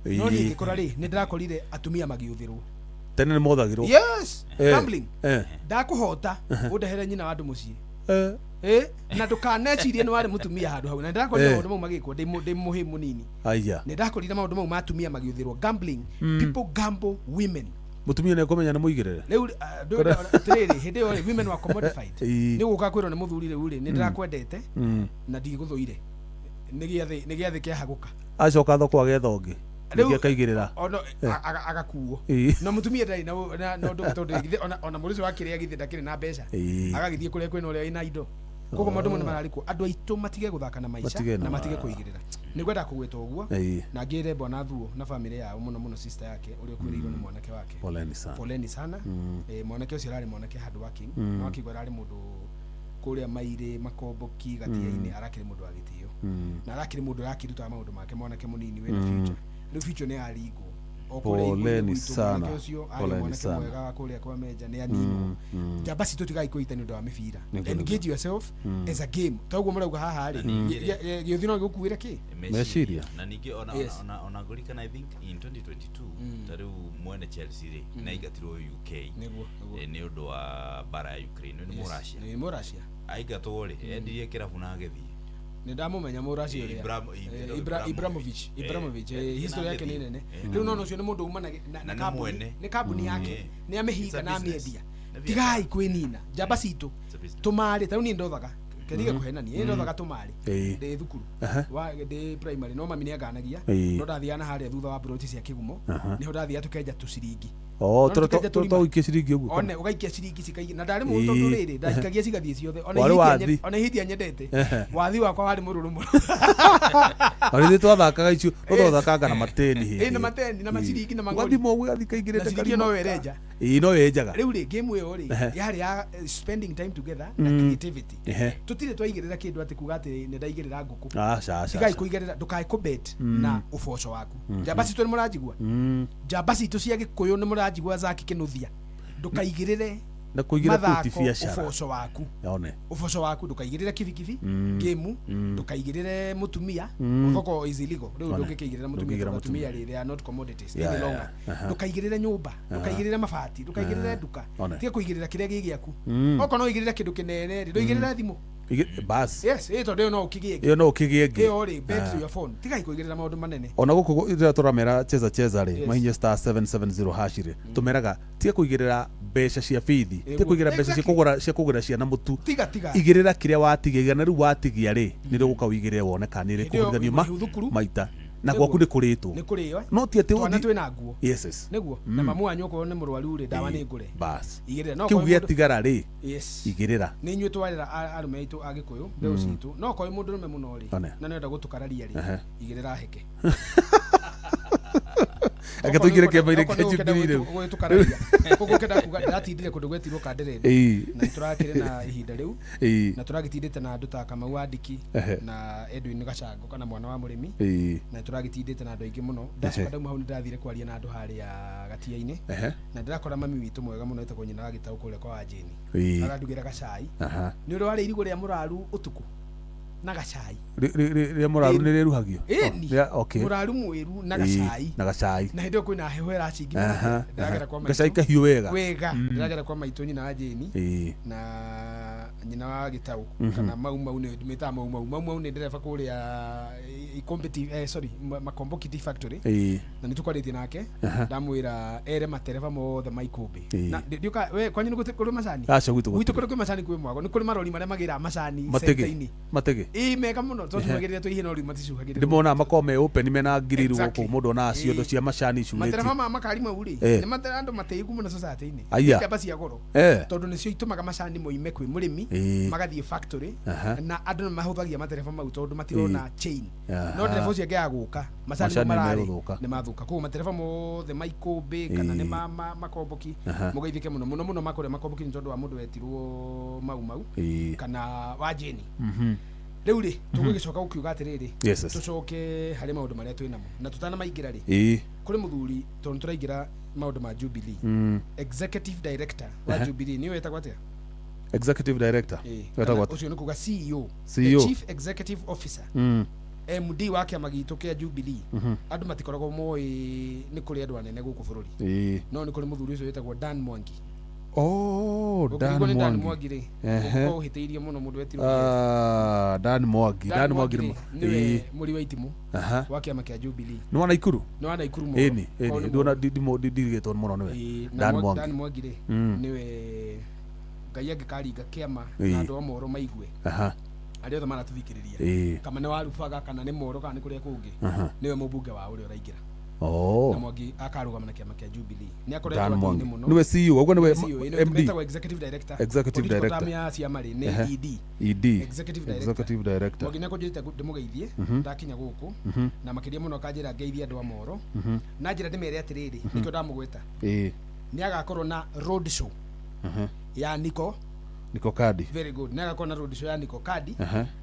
Speaker 6: no niä ngä kora rä nä ndärakorire atumia magiå thä rwo
Speaker 4: tene nä mothagä
Speaker 6: yes gambling ndakå hota å ndehere nyina wa andå må ciä na ndukanecirie nä warä må tumia handå hau na ndärakorire maå ndå mau magä kwo ndä må hä må nini nä ndakorire maå ndå mau matumia magiå thä rwo gambling people gamble women
Speaker 4: må tumia nä ekå menya nä må igä rä re
Speaker 6: rä u atä rä rä hä ndä ä yo rä women wa commodified nä gå ka kwä rwo nä må thuri rä u rä nä ndä rakwendete na ndigä gå thå ire nä gä athä kä ahagå ka
Speaker 4: acoka thoko agetha å ngä nä akaigä rä ra
Speaker 6: agakuo na må tumia ndarä na ndå tondå ona må rä wa kä rä a githä ndakä rä na mbeca agagä thiä kå rä a kwä na å rä a ä na indo koguo maå ndå mau nä mararä kuo andå aitå matige gå thaka na maica na matige kå igä rä ra nä gwenda kå gwä ta å guo na ngä re bwana thuo na bamä rä yao må no må no sister yake å rä a å kwä rä irwo nä mwanake wake poleni sana mwanake å cio ararä mwanake hard working no akigwo ararä må ndå kå rä a mairä makomboki gatia-inä arakä rä må ndå agä tä o na arakä rä må ndå arakä rutaga maå ndå make mwanake må nini wä na future rä u future nä aringwo
Speaker 4: poleni sana
Speaker 6: mwanake mwega wa kå rä a kwa menja nä aninwo njamba citå tigai kå ita nä å ndå wa mä bira engage yourself as a game toguo må rauga haha rä gä å thi no gä gå kuä re kä
Speaker 4: meciria
Speaker 5: na ningä ona ngå rikana I think in 2022 ta rä u mwene Chelsea rä na ingatirwo UK nä å ndå wa bara ya Ukraine nä må Russia aingatwo rä endirie kä rabu na agäthiä
Speaker 6: nä ndamå menya må raci å rä a Ibrahimovic history yake nä nene rä u no å cio nä må ndå uma nä kambuni yake nä amä hinga na amä endia tigai kwä nina njamba citå tå marä ta rä u niä ndothaga kenige kå henania ndothaga tå marä ndä thukuru ndä primary no mami nä anganagia no ndathiana harä a thutha wa mburoti cia kä gumo nä ho ndathia tå kenja tå ciringi
Speaker 4: tå ikie ciringi å guo
Speaker 6: å gaikia ciringi cikaigi na ndarä må tondå rä rä ndahikagia cigathiä ciothe ona ihitia nyendete wathi wakwa warä må rå rå må
Speaker 4: rä twathakaga icio no twathakanga na mateni
Speaker 6: na mateni na maciringi na magori
Speaker 4: gathimo å gathi kaingä rä te
Speaker 6: ciringi no werenja
Speaker 4: no yenjaga
Speaker 6: rä u rä game ä yo rä yarä ya spending time together na creativity tå tirä twaigä rä ra kä ndå atä kuga atä nä ndaigä rä ra ngå kå tigai kå igä rä ra ndå kaä kå bet na å boco waku njamba citå nä må ranjigua njamba citå cia gä kå yå nä må ranjigua zaki kä nå thia ndå kaigä rä re
Speaker 4: na kuigira puti biashara
Speaker 6: uboco waku
Speaker 4: yone
Speaker 6: uboco waku ndukaigirira kibikibi game ndukaigirire mutumia uthoko is illegal riu ndukikigirira mutumia ri they are not commodities any longer ndukaigirire nyumba ndukaigirire mabati ndukaigirire nduka tiga kuigirira kiria gi giaku oko no igirira kindu kinene ri nduigirira thimu
Speaker 4: bas
Speaker 6: yes ito ndio no ukigie
Speaker 4: iyo no ukigie ngi
Speaker 6: iyo ri battery your phone tiga kuigirira maundu manene
Speaker 4: ona guku ira turamera cheza ri mahinya star 770 hash ri tumeraga tiga kuigirira mbeca cia bithi tiga kuigirira mbeca cia kugura ciana mutu
Speaker 6: tiga
Speaker 4: igirira kiria watigia na riu watigia ri ni guka uigirire wone kanire kuhithanio maita na gwaku ni kuritwo
Speaker 6: ni kuriyo
Speaker 4: no ti ati
Speaker 6: twana twina nguo
Speaker 4: yes
Speaker 6: niguo na mamu wanyu ko ni murwaru ri dawa ni ngure
Speaker 4: bas
Speaker 6: igirira no
Speaker 4: kiu giatigara ri
Speaker 6: yes
Speaker 4: igirira
Speaker 6: ni nyu twarira arume itu agikuyu mbeu citu no ko mundu rume muno ri na nenda gutukararia ri igirira heke
Speaker 4: akatugire ke baire ke jibire
Speaker 6: gutukararia kuko kenda kuga ndatindire kundu gwetirwo kandere na turakire na ihinda riu na turagitindite na andu ta Kamau Wandiki na Edwin Gacango kana mwana wa murimi na turagitindite na andu aingi muno ndacoka ndauma hau ndathire kwaria na andu haria gatia-ini na ndirakora mami witu mwega muno etagwo nyina wa gitau kule kwa Wajeni arandugira gacai ni uri wari irigo ria muraru utuku na gacai
Speaker 4: ria muraru ni riruhagio
Speaker 6: okay muraru mwiru na gacai na hindu kwina heho iracingi ndagera kwa
Speaker 4: gacai kahiu
Speaker 6: wega ndagera kwa maitu nyina wa Jeni na nyina wa gitau kana mau ni ndimeta mau ni ndereba kuria competitive ma competitive factory na nitukwarite nake ndamwira ere matereba mothe maikumbi na ndioka we kwanyu ni gutikuru macani
Speaker 4: acha
Speaker 6: gwitu kuri macani kwi mwago ni kuri marori maria magira macani
Speaker 4: matege
Speaker 6: mega muno tondu twi hino ri maticuhagirira
Speaker 4: ndimona makome open mena ngiriru guku mundu na ciondo cia macani icu
Speaker 6: matereba makari mau ri ni matereba andu mateigu muno society-ini kaba cia goro tondu nicio itumaga macani moime kwi murimi magathie factory na andu mahuthagia matereba mau tondu matirona chain no ndereba ucio angĩaga gũka macani
Speaker 4: Macani
Speaker 6: mararĩ
Speaker 4: megũthũka.
Speaker 6: nĩ mathũka koguo matereba mothe maikũmbĩ kana nĩ makomboki mũgeithĩke mũno mũno mũno makũrĩa makomboki nĩ tondũ wa mũndũ wetirwo mau kana wa jeni rĩu rĩ tũgũgĩcoka gũkiuga atĩrĩrĩ tũcoke harĩ maũndũ marĩa twĩnamo na tũtanamaingĩra rĩ kũrĩ mũthuri tondũ tũraingĩra maũndũ ma Jubilee executive director wa Jubilee nĩwe wetagwo atĩa
Speaker 4: executive director wetagwo atĩa
Speaker 6: ũcio nĩ kuga CEO the chief executive officer MD wa kĩama gitũ kĩa Jubilee andũ matikoragwo moĩ nĩ kũrĩ andũ anene gũkũ bũrũri no nĩ kũrĩ mũthuri ũcio wetagwo Dan Mwangi Dan Mwangi rĩ ũko ũhĩtĩirie mũno mũndũ wetirwo
Speaker 4: Dan Mwangi
Speaker 6: nĩwe mũri wa itimũ wa kĩama kĩa Jubilee
Speaker 4: nĩ wa Naikuru
Speaker 6: mũno
Speaker 4: ndona ndigĩtwo mũno nĩwe Dan
Speaker 6: Mwangi rĩ nĩwe Ngai angĩkaringa kĩama na andũ amoro maigue arĩa othe maratũthikĩrĩria kama nĩ warubaga kana nĩ moro kana nĩ kũrĩa kũngĩ nĩwe mũmbunge wa ũrĩa ũraingĩra na Mwangi akarũgama na kĩama kĩa Jubilee nĩ akoretwo akĩnĩ mũno
Speaker 4: nĩwe CEO ũguo nĩwe MD
Speaker 6: executive director
Speaker 4: executive
Speaker 6: ciamarĩ nĩ ED executive director Mwangi nĩ akũnjĩte ndĩmũgeithie ndakinya gũkũ na makĩria mũno kanjĩra ngeithie andũ amoro na njĩra ndĩmere atĩrĩrĩ nĩkĩo ndamũgweta nĩ agakorwo na road show ya Niko
Speaker 4: Kadi
Speaker 6: very good nĩ agakorwo na road show ya Niko Kadi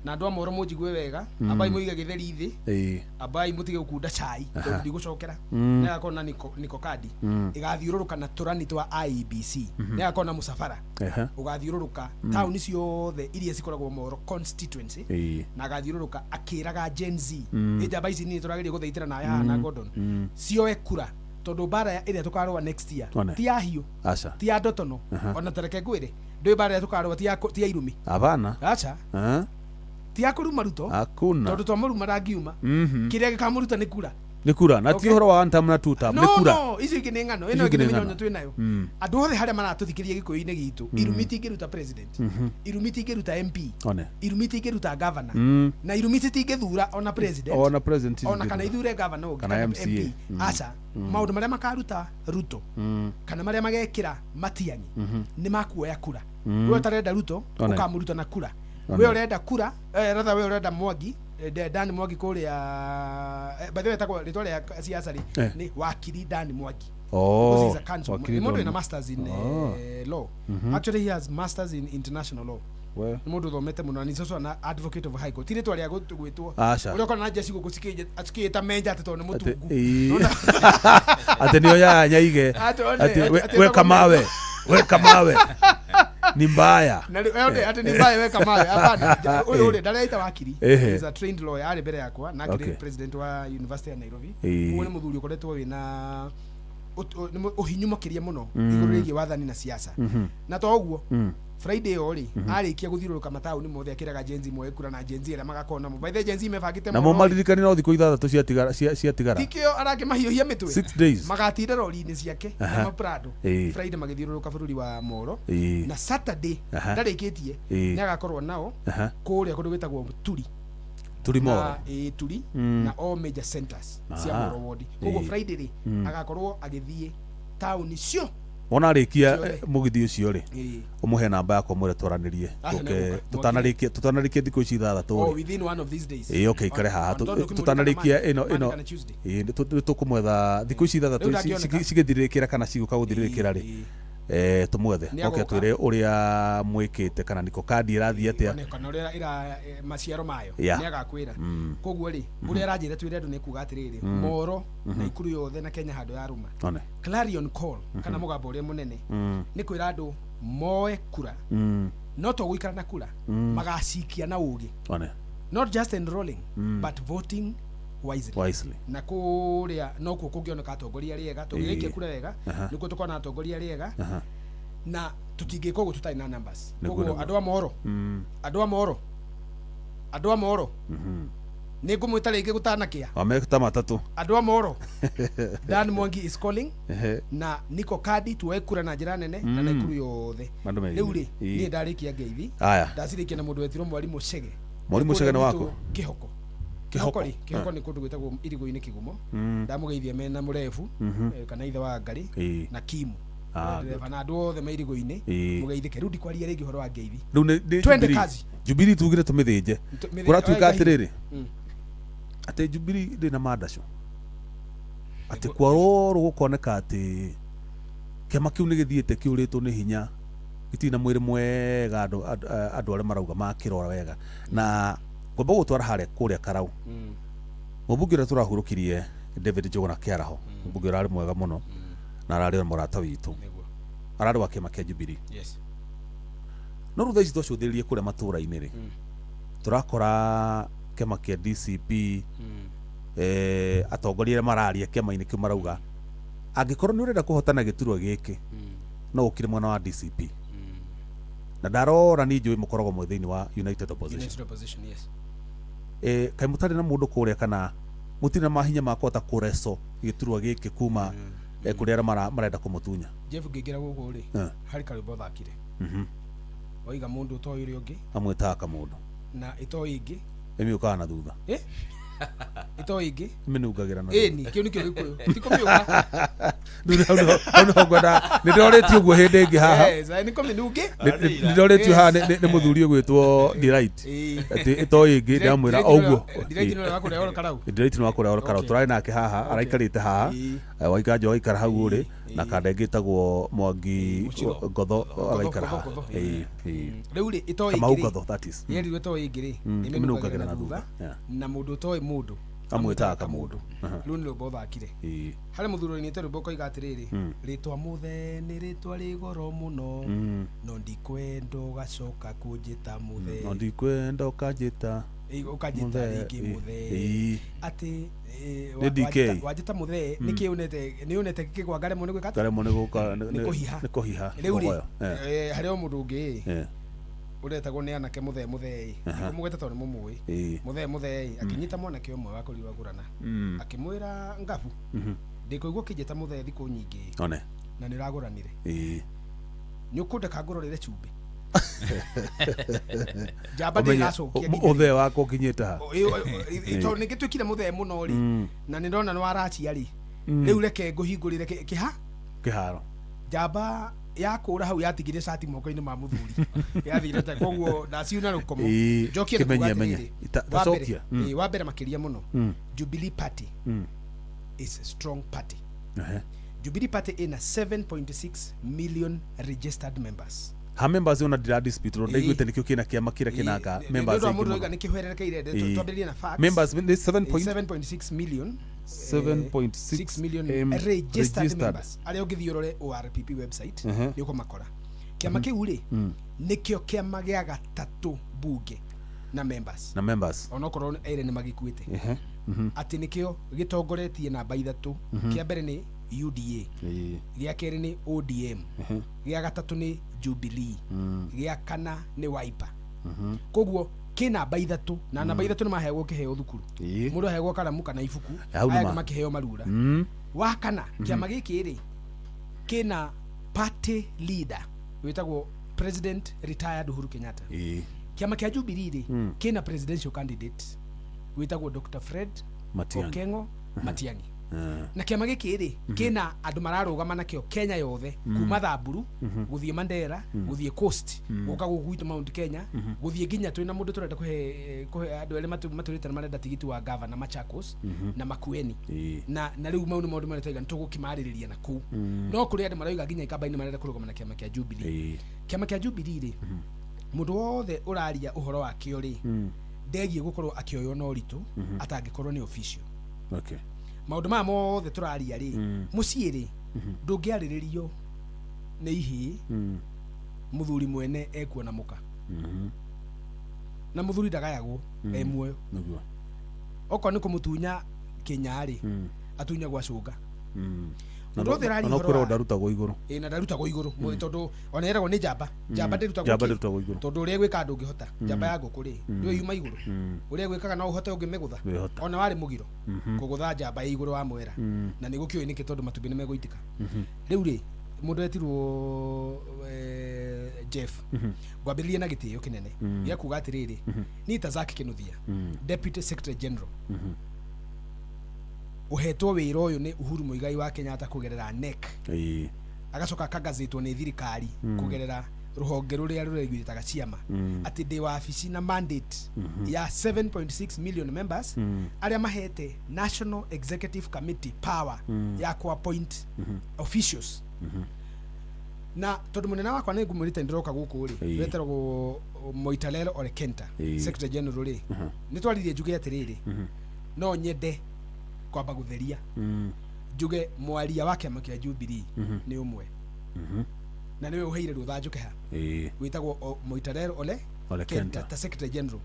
Speaker 6: na andũ amoro mũnjigue wega abai mũige gĩtheri thĩ abai mũtige gũkunda chai tondũ ndigũcokera nĩ agakorwo na Niko Kadi igathiũrũrũka na tũrani twa IEBC nĩ agakorwo na mũsafara ũgathiũrũrũka taũni ciothe iria cikoragwo Moro constituency na agathiũrũrũka akĩraga Gen Z njamba ici nĩ tũrageria gũthaitĩra na aya na Gordon cioe kura tondu bara ĩrĩa tũkarũa next year ti ya hiũ ti ya Ndotono ona tareke ngwĩre ndĩ bara ĩrĩa tũkarũa ti ya Irumi
Speaker 4: hapana
Speaker 6: acha ti ya kũruma Ruto tondu twamũruma rangiuma kĩrĩa gĩkamũruta nĩ kura na ti ũhoro wa one time na two time nĩ kura no icio ingĩ nĩ ng'ano ĩno ĩngĩ nĩ mĩnyonyo twĩnayo andũ othe harĩa maratũthikĩria gĩkũyũ-inĩ gitũ Irumi tingĩruta president Irumi tingĩruta MP Irumi tingĩruta governor na Irumi tingĩthura ona president ona kana ithure governor ũngĩ kana MP aca maũndũ marĩa makaruta Ruto kana marĩa magekĩra Matiang'i nĩ makuoya kura we ũtarenda Ruto ũkamũruta na kura we ũrenda kura rather we ũrenda Mwangi Dan Mwangi kũrĩa by the way etagwo rĩtwa rĩa siasa nĩ wakiri Dan Mwangi nĩ mũndũ wĩna masters in law actually he has masters in international law nĩ mũndũ thomete mũno na nĩ soso na advocate of high court ti rĩtwa rĩa gwĩtwo ũrĩa ũkona na njeci gũkũ cikĩĩta menja atĩ tondũ nĩ mũtungu
Speaker 4: atĩ nĩo yanyaige atĩ weka mawe ni mbaya
Speaker 6: ati ni mbaya weka mawe hapana huyo ule ndaraita wakiri is a trained lawyer ari mbere yakwa na akiri president wa University ya Nairobi uone muthuri ukoretwo wina uhinyu makiria muno iguru rĩgiĩ wathani na siasa na to ũguo Friday ori arĩkia gũthiũrũrũka mataũni mothe akĩraga Gen Z moe kura na Gen Z arĩa magakona mo by the Gen Z mebangĩte
Speaker 4: na mo maririkani no thikũ ithathatũ ciatigara
Speaker 6: tikio arakĩmahiũhia mĩtwe
Speaker 4: 6 days
Speaker 6: magatinda rori-inĩ ciake na Prado Friday magĩthiũrũrũka bũrũri wa Moro na Saturday ndarĩkĩtie nĩ agakorwo nao kũrĩa kũndũ gwĩtagwo Turi Moro Turi na all major centers cia Moro ward koguo Friday rĩ agakorwo agĩthiĩ taũni cio
Speaker 4: ona arĩkia mũgithi ũcio rĩ ũmũhe namba yakwa mwĩre twaranĩrie tutanarĩkia thikũ ici ithathatũ
Speaker 6: within one of these days
Speaker 4: okay kare haha tutanarĩkia ĩno tũkũmwetha thikũ ici ithathatũ cigĩthirĩrĩkĩra kana cigũka gũthirĩrĩkĩra rĩ tumwethe oke twĩre ũrĩa mwĩkĩte kana Niko Kadi ĩrathiĩ atĩa
Speaker 6: kana ũrĩa ira maciaro mayo nĩ agakwĩra koguo rĩ ũrĩa aranjĩra twĩre andũ nĩ kuga atĩrĩrĩ Moro na Ikuru yothe na Kenya handũ ya ruma clarion call kana mũgambo ũrĩa mũnene nĩ kwĩra andũ moe kura no to gũikara na kura magacikia na ũgĩ not just enrolling but voting wisely na kuria no kuo kungioneka atongoria riega tugirikia kura wega nikuo tukona atongoria riega na tutingĩko gũtutarĩ na numbers koguo andũ a Moro nĩ ngũmwĩta rĩngĩ gũtanakĩa
Speaker 4: wamekĩta matatũ
Speaker 6: andũ a Moro Dan Mwangi is calling na Niko Kadi tuoe kura na njĩra nene na Naikuru yothe rĩu rĩ niĩ ndarĩkia ngeithi ndacirĩkia na mũndũ wetirwo Mwarimũ Chege
Speaker 4: nĩ wako
Speaker 6: Kĩhoko nĩ kũndũ gwĩtagwo irigũ-inĩ Kĩgumo ndamũgeithia mena mũrebu kana ithe wa Ngari na Kimu na andũ othe mairigũ-inĩ mũgeithĩke rĩu ndikwaria rĩngĩ ũhoro wa ngeithi
Speaker 4: rĩu nĩ twende kazi Jubilee tugire tũmĩthĩnje kũratuĩka atĩrĩrĩ ate Jubilee ndina mandaco ate kwaroro gukoneka ati kema kiu ni githiete kiuritwo ni hinya gitina mwiri mwega andu aria marauga makirora wega na ngomba gutwara haria kuria Karau mubunge uria turahurukirie David Njuguna Kiaraho mubunge urari mwega muno na arari murata witu arari wa kema kia Jubilee no rutha ici twacuthiririe kuria matura-ini ri turakora kema kia DCP atongoria mararia kema-ini kiu marauga angikorwo ni urenda kuhotana giturwa giki no ukire mwana wa DCP na ndarora ni njui mukoragwo mwe thiini wa United Opposition kai mutari na mundu kuria kana mutina mahinya makota kureso giturwa giki kuma kuria ara marenda kumutunya
Speaker 6: Jeff ngigira gugu ri hari karibotha thakire oiga mundu toyi ri ungi
Speaker 4: amwetaka mundu
Speaker 6: na itoyi ingi
Speaker 4: emiukaga na thutha
Speaker 6: itoyi ingi
Speaker 4: minugagira na
Speaker 6: ni kiu nikio gikuyu tiko miuga
Speaker 4: no gwenda ni ndoreti uguo hindi ingi haha
Speaker 6: niko minungi
Speaker 4: ni ndoreti haha ni muthuri gwitwo Delight ati itoyi ingi ndamwira oguo
Speaker 6: Delight no wakure oro Karau
Speaker 4: Delight no wakure oro Karau turai nake haha araikarite haha waikaja waikara hau uri na kandengitagwo Mwangi Ngotho agaikara haha
Speaker 6: riu ri itoyi
Speaker 4: ingi Ngotho that is
Speaker 6: yeri itoyi ingi ri ni minugagira na thutha na mundu toyi mundu
Speaker 4: amwetaka mundu
Speaker 6: riu ni rwimbo thakire hari muthuro-ini te rwimbo koiga atiriri ritwa muthe ni ritwa ri goro muno no ndikwenda ugacoka kunjita muthe
Speaker 4: no ndikwenda ukajita
Speaker 6: ukajita ringi muthe ati wajita muthe niki unete kigwa ngaremo ni gwika
Speaker 4: ngaremo
Speaker 6: ni
Speaker 4: kuhiha
Speaker 6: riu ri hari o mundu ungi uretagwo ni anake muthe kumugeta tondu mumui muthe akinyita mwanake umwe wa kuriwa gurana akimwira ngabu ndikuigua kijeta muthe thiku nyingi
Speaker 4: one
Speaker 6: na niraguranire ni ukunda kangurorere chumbi jamba ndigacokia
Speaker 4: muthe wako kinyita ha
Speaker 6: ito nigitwikire muthe muno ri na nindona nwaracia ri riu reke nguhingurire kiharo jamba yakura hau yatigire sati moko-ini ma muthuri yathire ta koguo ndaciuna rukomo njokie
Speaker 4: kimenye tacokia
Speaker 6: wa mbere makiria muno Jubilee Party is a strong party Jubilee Party ina 7.6 million registered members
Speaker 4: ha members ona dira dispute ro ndaiguite nikio kina kiama kira kinanga members
Speaker 6: ndio mundu nikihwererekeire twambirie na facts
Speaker 4: members
Speaker 6: 7.6 million
Speaker 4: 7.6
Speaker 6: million registered members aria ungithiurore ORPP website ni ukumakora kiama kiu ri nikio kiama gia gatatu bunge na members onokorwo ere ni magikuite ati nikio gitongoretie namba 3 kia mbere ni UDA gia keri ni ODM gia gatatu ni Jubilee gia kana ni Wiper koguo kina namba 3 na namba 3 ni mahegwo kiheo thukuru mundu ahegwo karamu kana ibuku aya makiheo marura wa kana kiama giki ri kina party leader witagwo President retired Uhuru Kenyatta kiama kia Jubilee ri kina presidential candidate witagwo Dr. Fred Okengo Matiang'i na kiama giki ri kina andu mararugama nakio Kenya yothe kuma Thamburu guthie Mandera guthie Coast guka gugwitu Mount Kenya guthie nginya twina mundu turenda kuhe andu ere maturite na marenda tigiti wa governor Machakos na Makueni na riu maundu mareta tugukimaririria na ku no kuri andu marauga nginya ikamba-ini marenda kurugama na kiama kia Jubilee kiama kia Jubilee ri mundu wothe uraria uhoro wa kio ri ndegie gukorwo akioyo no ritu atangikorwo ni official maundu ma mothe turaria ri mucii ri ndungiariririo ni ihi muthuri mwene ekuona muka na muthuri ndagayagwo muoyo oko ni kumutunya Kenya ri atunya gwa cunga
Speaker 4: no kuro ndarutagwo iguru
Speaker 6: na ndarutagwo iguru tondu ona eragwo ni jamba ndirutagwo iguru tondu uria gwika ndungihota jamba ya nguku ri ndio yuma iguru uria gwikaga no uhote ungimegutha ona wari mugiro kugutha jamba ya iguru wa mwera na ni gukio niki tondu matumbi ni meguitika riu ri mundu etirwo Jeff gwambiririe na gitio kinene ya kuga atiriri ni Tazaki Kinuthia Deputy Secretary General uhetwo wira uyu ni Uhuru Muigai wa Kenyatta kugerera NEC agacoka akagazitwo ni thirikari kugerera ruhonge ruria ruregwitaga ciama ati ndi wabici na mandate ya 7.6 million members aria mahete National Executive Committee power ya ku appoint officials na tondu munene wakwa ni ngumurite ndiroka guku ri wetero Moitalelo Ole Kenta Secretary General ri ni twaririe njuge atiriri no nyende kwamba gutheria njuge mwaria wake amakia Jubilee ni umwe na niwe uheire rutha njuke ha witagwo Moitalelo Ole Kenta ta Secretary General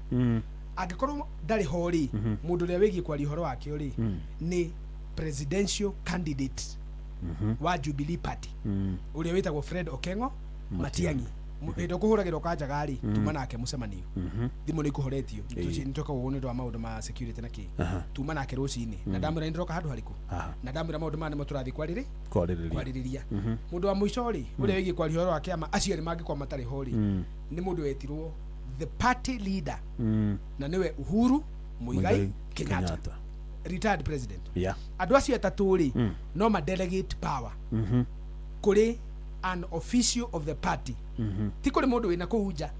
Speaker 6: angikorwo ndari hori mundu ria wigi kwari horo wake uri ni presidential candidate wa Jubilee Party uria witagwo Fred Okengo Matiang'i ndo kuhuragirwo kanjagari tuma nake mucemanio thimu ni kuhoretio nitoka wone ndo maundu ma security na ki tuma nake rucini na ndamira ndiroka handu hariku na ndamira maundu mane muturathi kwaririria mundu wa muicori uria wigi kwari horo wake ama aciari mangi kwa matari hori ni mundu wetirwo the party leader na niwe Uhuru Muigai Kenyatta retired president andu acio atatu ri no ma delegate power kuri an official of the party ti kuri mundu wina kuhunja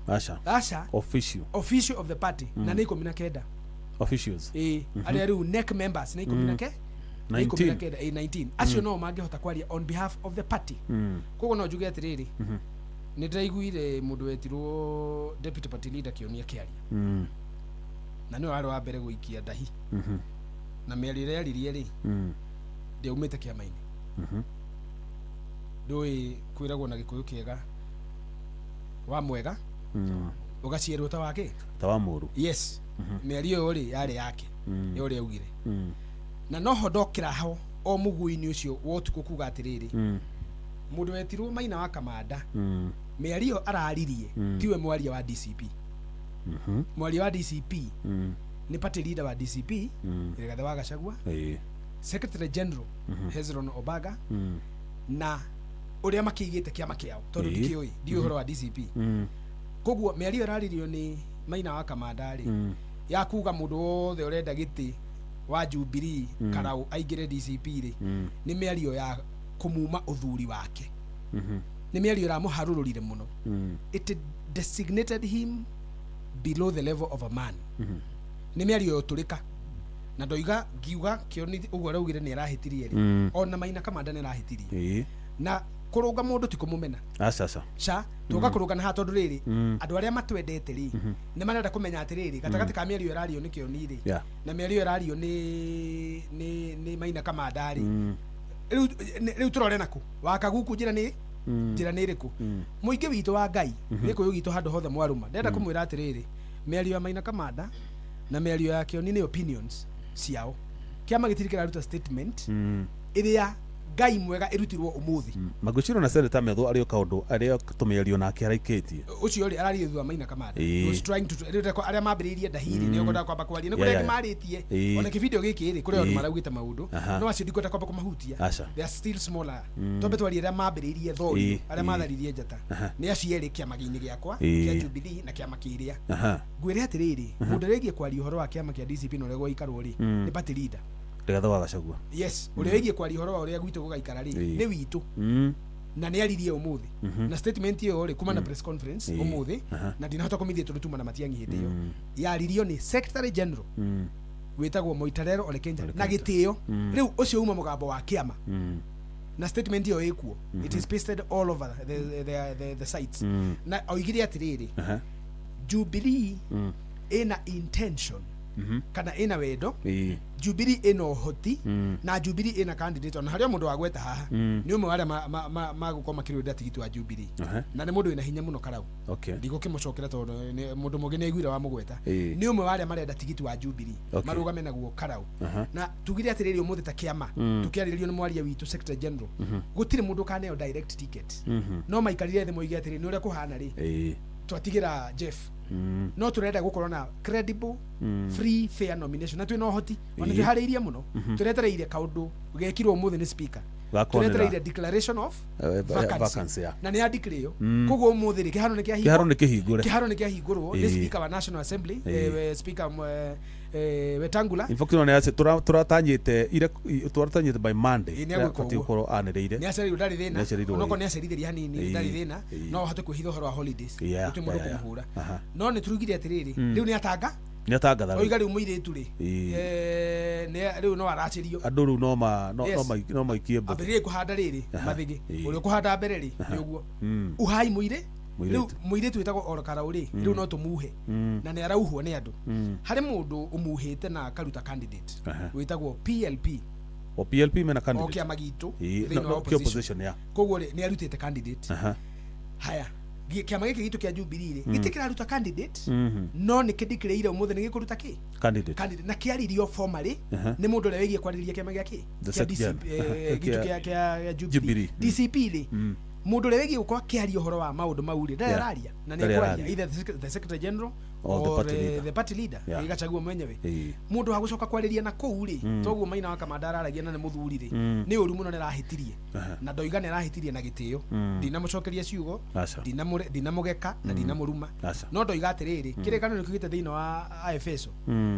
Speaker 6: asha official of the party na ni 19
Speaker 4: officials
Speaker 6: aria riu NEC members ni 19 19 acio no mangihota kwaria on behalf of the party kogo no njuge atiriri ni ndaiguire mundu wetirwo deputy party leader Kionia Kiaria na niwe wari wa mbere guikia ndahi na miarire yaririe ri ndi umite kiamaini ndui kwiragwo na gikuyu kiega wa mwega ugacierwo ta wake
Speaker 4: ta wa muru
Speaker 6: yes miario uri yari yake yori augire na noho ndokira ho o muguini ucio wotuko kuga atiriri mundu wetirwo Maina wa Kamanda miario araririe tiwe mwaria wa DCP mwaria wa DCP ni party leader wa DCP Rigathi wa Gachagua Secretary General Hezron Obaga na uria makigite kiama kiao tondu ndikioi ndio horo wa DCP koguo miario araririo ni Maina wa Kamanda ri ya kuga mundu wothe urenda giti wa Jubilee Karau aigire DCP ri ni miario ya kumuma uthuri wake ni miario ra muharururire muno it designated him below the level of a man ni miario yoturika na ndoiga ngiuga kioni ugo raugire ni arahitirie ri ona Maina Kamanda ni arahitirie na kurunga mundu ti kumumena sha tuka kurunga na hatondu riri andu aria matwendete ri ni marenda kumenya atiriri gatagati ka miario irario ni kioni ri na miario irario ni Maina Kamanda ri riu turore naku waka guku njira ni riku muingi witu wa Ngai riku yugitu handu hothe mwaruma ndenda kumwira atiriri miario ya Maina Kamanda na miario ya kioni ni opinions ciao kiama gitirikira ruta statement iria Ngai mwega irutirwo umuthi
Speaker 4: maguciro na Senator Methu ario kaundu aria tumiario nake araikitie
Speaker 6: ucio ri arari thwa Maina Kamanda was trying to aria mambiririe ndahiri ni ngoda kwamba kwaria ni kuria maritie ona ki video giki ri kuria maraugite maundu no acio ndikota kwamba kumahutia they are still smaller tombe twari aria mambiririe thori aria matharirie njata ni acieri kiama giini giakwa kia Jubilee na kiama kiria ngwire atiriri mundu regie kwari uhoro wa kiama kia DCP no regwa ikarwo ri ni party leader
Speaker 4: Rigathi wa Gachagua
Speaker 6: yes uri wigie kwari horo wa uria gwitu gugaikara ri ni witu na ni aririe umuthi na statement iyo ri kuma na press conference umuthi na dinahota kumithia turutuma na Matiang'i hindi iyo yaririo ni Secretary General witagwo Moitalelo Ole Kenta na gitio riu ucio uma mugambo wa kiama na statement iyo ikuo it is pasted all over the sites na oigire atiriri Jubilee ina intention kana ina wendo Jubilee ino hoti na Jubilee ina candidate na haria mundu wagweta haha ni umwe wale magukoma kirionda tigiti wa Jubilee na ni mundu ina hinya muno Karau ndigo kimucokera tondu mundu mugine igwira wa mugweta ni umwe wale marenda tigiti wa Jubilee marugame naguo Karau na tugire atiriri umuthi ta kiama tukiaririo ni mwaria witu Secretary General gutire mundu kaneo direct ticket no maikarire the moige atiriri ni uria kuhana ri twatigira Jeff no turenda gukorwo na credible free fair nomination na twi no hoti ona twihariirie muno turetereire kaundu gekirwo umuthi ni speaker turetereire declaration of vacancy na ni andikire yo koguo umuthiri kiharo ni
Speaker 2: kihingure
Speaker 6: kiharo ni kiahingurwo ni speaker wa National Assembly speaker Wetangula
Speaker 2: in fact no ase turatanyite by Monday ati ukoro anireire
Speaker 6: ni aceri ndari thina onoko ni acerithiri hanini ndari thina no hate kuhitha horo wa holidays utimoro kumuhura no ni turugire atiriri riu ni atanga oiga riu muiritu ri riu no aracirio
Speaker 2: andu riu no maikie mbu
Speaker 6: abiri kuhanda riri mathigi uri kuhanda mbere ri ni uguo uhai muire riu muiritu witagwo orokara uri riu no tumuhe na ni arauhwo ni andu hari mundu umuhite na karuta candidate witagwo PLP
Speaker 2: o PLP mena candidate
Speaker 6: okay magitu
Speaker 2: no opposition ya
Speaker 6: koguo ni arutite candidate haya kiama giki gitu kia Jubilee giti kiraruta candidate no ni kidikirire umuthe ni gikuruta ki candidate na kiaririo formally ni mundu ule wigie kwariria kiama giaki gitu kia Jubilee DCP ri mundu ule wigie gukwa kiario horo wa maundu mauri ndararia na ni kwaria either the secretary general or the party leader igachagua mwenyewe mundu wa gucoka kwariria na kou ri toguo Maina wa Kamanda aragia na ni muthuri ri ni uru muno ni rahitirie na ndoiga ni rahitirie na gitio ndinamucokeria ciugo ndinamugeka na ndinamuruma no ndoiga atiriri kirekano ni kugite thiino wa AFSO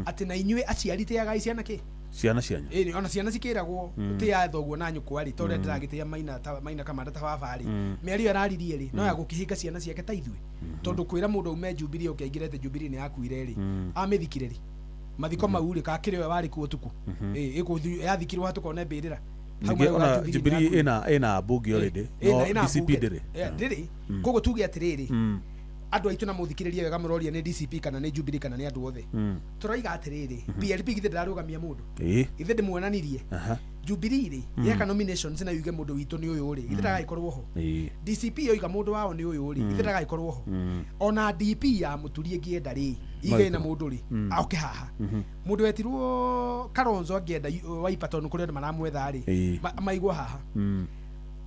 Speaker 6: ati na inyue aciarite ya gaisi anake
Speaker 2: ciana cianyu
Speaker 6: ona ciana cikiragwo utia thoguo na nyukwa ri tore ndiragitia Maina Kamanda ta baba ri miario araririe ri no ya gukihinga ciana ciake ta ithwe tondu kwira mundu ume Jubilee ukaingirete Jubilee ni akuire ri amithikire ri mathiko mau ri ka kirewe wari ku utuku yathikirwo hatukone mbirira
Speaker 2: ona Jubilee ina bunge already no DCP ndiri
Speaker 6: kogo tuge atiriri andu aitu na muthikiririe wega muroria ni DCP kana ni Jubilee kana ni andu othe turoiga atiriri PLP githe ndarugamia mundu ithe ndimuonanirie Jubilee ri yeka nominations na yuge mundu witu ni uyu ri ithe ndagaikorwo ho DCP yoiga mundu wao ni uyu ri ithe ndagaikorwo ho ona DP ya muturie ngienda ri igai na mundu ri oke haha mundu wetirwo Kalonzo angienda Wiper kuri andu maramwetha ri maigwo haha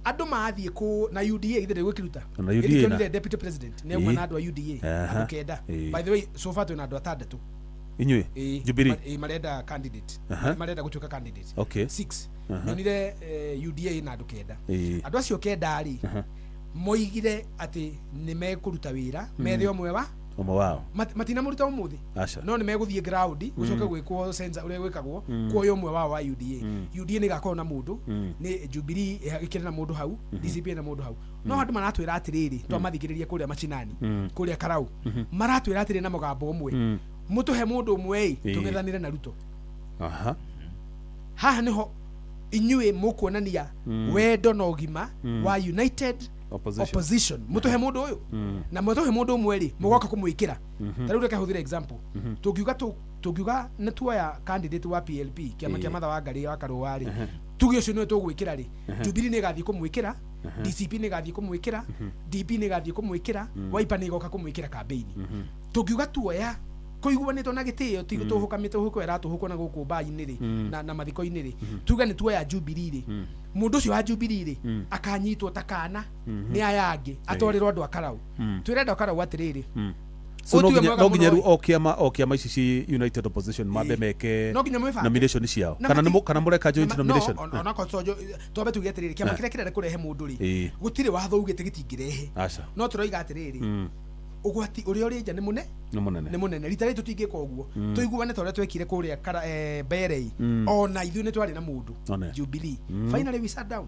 Speaker 6: andu maathie ku na UDA ithe ndigukiruta na deputy president ne umana andu a UDA andu kenda by the way so far tuna andu atandatu
Speaker 2: inywe Jubilee
Speaker 6: marenda candidate marenda gutuka candidate 6 nonire UDA na andu kenda andu acio kenda ari moigire ati ni mekuruta wira methe omwe
Speaker 2: wao
Speaker 6: matina muruta umuthi no ni meguthie ground gucoka gwikwo senza ure gwikagwo kuoyo omwe wao wa UDA ni gakorwo na mundu ni Jubilee ikire na mundu hau DCP na mundu hau no andu maratwira atiriri twamathikiririe kuria machinani kuria Karau maratwira atiriri na mugambo omwe mutuhe mundu umwe tungethanire na Ruto haha niho inyue mukuonania wendo na ugima wa United opposition mutuhe mundu uyu na mutuhe mundu umwe ri mugoka kumwikira tariu reke huthire example tukiuga netuoya candidate wa PLP kiama kia matha wa ngari wa Karuwari tugi ucio niwe tugwikira ri Jubilee ni gathie kumwikira DCP ni gathie kumwikira DP ni gathie kumwikira Wiper ni goka kumwikira campaign tukiuga tuoya kuiguanitwo na gitio tigo tuhukamite huko era tuhuko na guku mbai-ini ri na mathiko-ini ri tuga ni tuoya Jubilee ri mundu ucio wa Jubilee ri akanyitwo takana ni ayangi atwarirwo andu akarau twirenda akarau atiriri
Speaker 2: so no ginyeru okiama ici United opposition mambe meke nomination ciao kana mureka joint nomination
Speaker 6: ona ko tobe tuge atiriri kiama kire kire kurehe mundu ri gutire watho ugite gitingirehe no turoiga atiriri ugwati uri uri nja ni munene rita ritu tingika uguo tuiguane tore twekire kuria Berei ona ithu ni twari na mundu Jubilee finally we sat down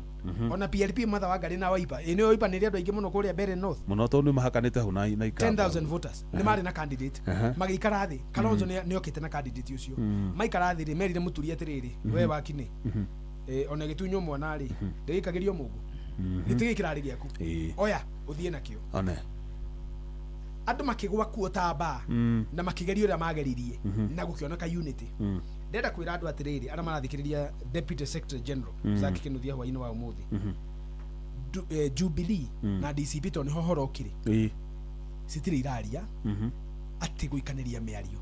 Speaker 6: ona PLP matha wa ngari na Wiper ni Wiper ni andu aingi muno kuria Berei North
Speaker 2: muno to ni mahakanite hu na
Speaker 6: 10,000 voters ni mari na candidate magikara thi Kalonzo ni okite na candidate ucio maikara thi ri merire muturia atiriri we wakine ona gitunyo mwana ri ndikagĩrio mungu gitigikirari giaku oya uthie nakio
Speaker 2: one
Speaker 6: andu makigwa kuo tamba na makigerio ria mageririe na gukioneka unity ndenda kwira andu atiriri ara marathikiriria deputy secretary general Zaki Kinuthia hwaini wa umuthi Jubilee na DCP to ni hohorokire sitire iraria ati guikaniria miario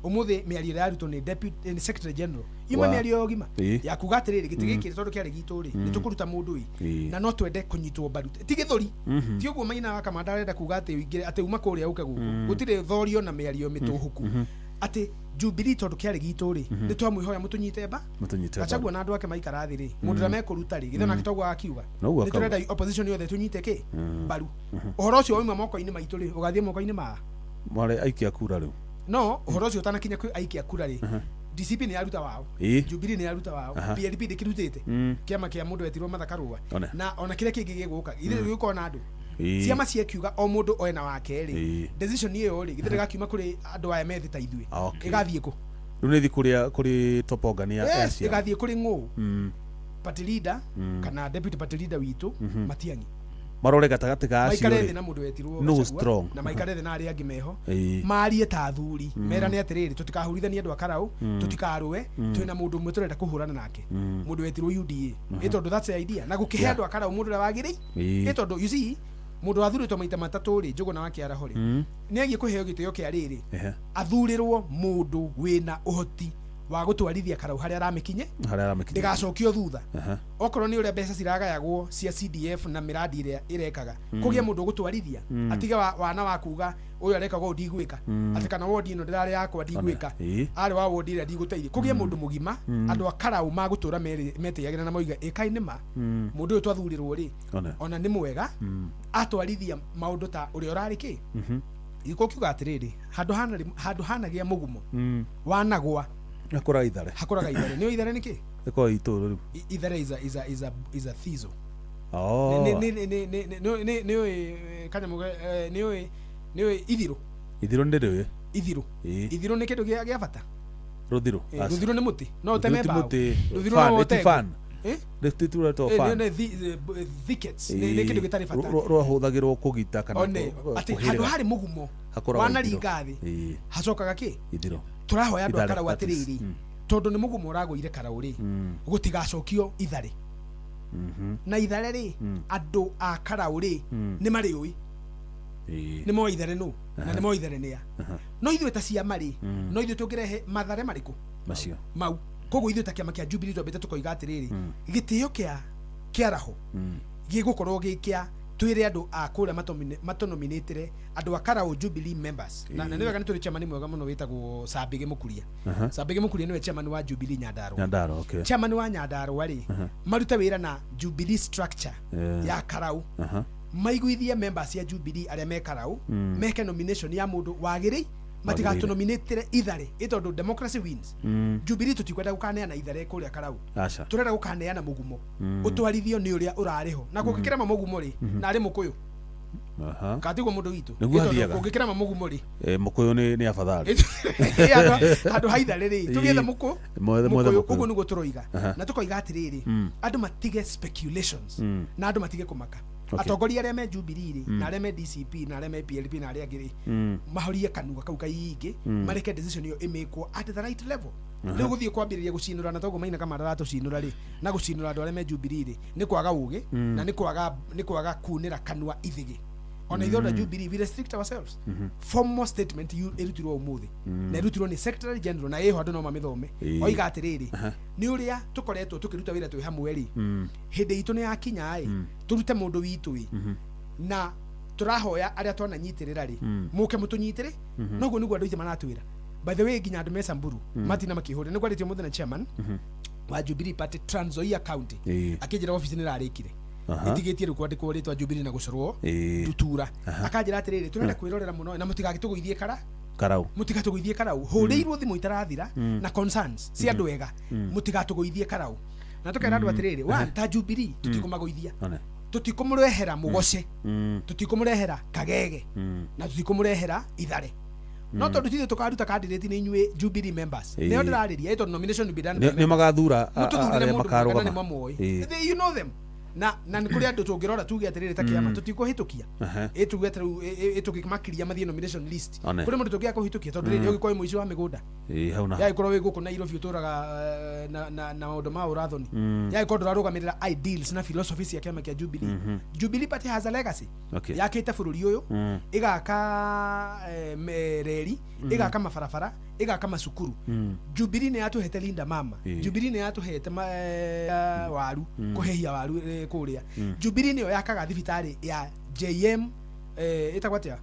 Speaker 6: umuthi miario ya ruto ni deputy secretary general ima miario yogima ya kuga atiriri gitigikire tondu kiari gitu ri nitukuruta mundu na no twende kunyitwo mbaru ti githori ti uguo Maina wa Kamanda arenda kuga ati uma kuria uke guku gutire thorio na miario mituhuku ati Jubilee tondu kiari gitu ri ni twamwihoya mutunyite mba Gachagua na andu ake maikara thi ri mundu rame kuruta ri githona kitogwa akiuga ni turenda opposition yothe tunyite ki baru uhoro ucio oima moko-ini maitu ri ugathie moko-ini ma
Speaker 2: mare aikia kura riu
Speaker 6: no uhoro ucio utanakinya kwi aikia kura ri DCP ni aruta wao Jubilee ni aruta wao PLP ndikirutite kiama kia mundu wetirwo mathakarua na ona kire kingi giguka ithe giko na andu ciama ciekiuga o mundu oena wake ri decision iyo ri githire gakiuma kuri andu aya methi ta ithue igathie ku
Speaker 2: riu ni thi kuri top organ ya
Speaker 6: cia igathie kuri ng'u party leader kana deputy party leader witu Matiang'i
Speaker 2: marore gatagati ga acio
Speaker 6: maikare na mundu wetirwo
Speaker 2: no strong
Speaker 6: na maikare na ari angi meho marie ta thuri merane atiriri tutikahurithania andu akarau tutikarwe twina mundu mwe turenda kuhurana nake mundu wetirwo UDA itondu that's the idea na gukihe andu akarau mundu ra wagiri itondu you see mundu athurĩtwo maita matatu ri Njuguna wa Kĩaraho ri ni agie kuheo gitio kia riri athurirwo mundu wina uhoti wa gutwarithia karau haria aramikinye ndigacokio thutha okorwo ni uria mbeca ciragayagwo cia CDF na miradi iria irekaga kugia mundu gutwarithia atige wana wa kuga uyu arekaga ndigwika ati kana wodi ino ndirari yakwa ndigwika ari wa wodi iria ndiguteithi kugia mundu mugima andu akarau magutura metiagira na moiga ikaini ma mundu uyu twathurirwo ri ona ni mwega atwarithia maundu ta uria urari ki iko kiuga atiriri handu hanagia mugumo wanagwa
Speaker 2: hakora ithare
Speaker 6: ni ithare niki
Speaker 2: iko ituru riu
Speaker 6: ithare is a thizo ni kanyamuge ni ithiro
Speaker 2: ndiriwe
Speaker 6: ithiro ni kindu gia bata
Speaker 2: ruthiro
Speaker 6: ni muti no teme ba
Speaker 2: ruthiro no fan retitura to fan
Speaker 6: thickets ni kindu gitari bata
Speaker 2: rohuthagirwo kugita kana
Speaker 6: ati handu hari mugumo wana ringathi hacokaga ki
Speaker 2: ithiro
Speaker 6: turahoya andu akarau atiriri tondu ni mugumo uragwire karau ri gutigacokio ithare na ithare ri andu a karau ri ni mari ui ni mo ithare no na ni mo ithare nia no ithuĩ ta ciama ri no ithuĩ tungirehe mathare mariku
Speaker 2: macio
Speaker 6: mau koguo ithuĩ ta kiama kia Jubilee twambite tukoiga atiriri gitio kia Kĩaraho gigukorwo gikia twire andu a kuria matonominatire andu akarau Jubilee members na ni wega ni turi chairman mwega muno witagwo Sabige Mukuria Sabige Mukuria niwe chairman wa Jubilee Nyandarua
Speaker 2: okay
Speaker 6: chairman wa Nyandarua ri maruta wira na Jubilee structure ya karau maiguithia members ya Jubilee aria me karau meke nomination ya mundu wagiri matigatonominatire ithare itondu democracy wins Jubilee tutikwenda gukaneana ithare kuria karau turenda gukaneana mugumo utwarithio ni uria urariho na gukikira mugumo ri na ari mukuyu katigwo mundu witu gukikira mugumo ri
Speaker 2: mukuyu ni afadhali
Speaker 6: andu haithare ri tugetha muku uguo niguo turoiga na tukoiga atiriri andu matige speculations na andu matige kumaka atongoria aria me Jubilee ri na aria me DCP na aria me PLP na aria angiri mahorie kanua kau kaingi mareke decision iyo imekwo at the right level riu guthie kwambiriria gucinura na togo maina kama ratu cinura ri na gucinura andu aria me Jubilee ri ni kwaga ugi na ni kwaga kunira kanua ithigi ona ithoda Jubilee we restrict ourselves formal statement you erutirwo umuthi na erutirwo ni secretary general na yeho andu no mamithome oiga atiriri ni uria tukoretwo tukiruta wira twi hamwe ri hindi itu ni yakinya ai turute mundu witu na turahoya aria twananyitirira ri muke mutunyitire noguo niguo andu ithe maratwira by the way ginya andu me Samburu matina makihuri ni kwaritio muthenya chairman wa Jubilee Party Trans Nzoia County akijira office ni rarikire itigetie rukwandikwo ritwa Jubilee na gucorwo rutura akanjira atiriri turenda kwirorera muno na mutigagituguithie karau mutigatuguithie karau hurirwo thimu itarathira na concerns si andu ega mutigatuguithie karau na tukera andu atiriri wa ta Jubilee tutikumaguithia tutikumurehera mugoce tutikumurehera kagege na tutikumurehera ithare no tondu tithie tukaruta candidate ni inyue Jubilee members neo ndirariria ito nomination be done
Speaker 2: ni magathura
Speaker 6: aria makarugama you know them na ni kuri andu tungirora tuge atiriri ta kiama tutikuhitukia etuge etugimakiria mathie nomination list kuri mundu tungia kuhitukia tondu riri ugikoi muici wa migunda
Speaker 2: hauna
Speaker 6: ya ikorwo wiguku Nairobi uturaga na maundu ma urathoni ya ikorwo rarugamirira ideals na philosophies ya kiama kia Jubilee Jubilee Party has a legacy yakite bururi uyu igaka reri igaka mabarabara igaka masukuru Jubilee ni atuhete linda mama Jubilee ni atuhete waru kuhehia waru kuria Jubilee ni yakaga thibitari ya JM itagwatia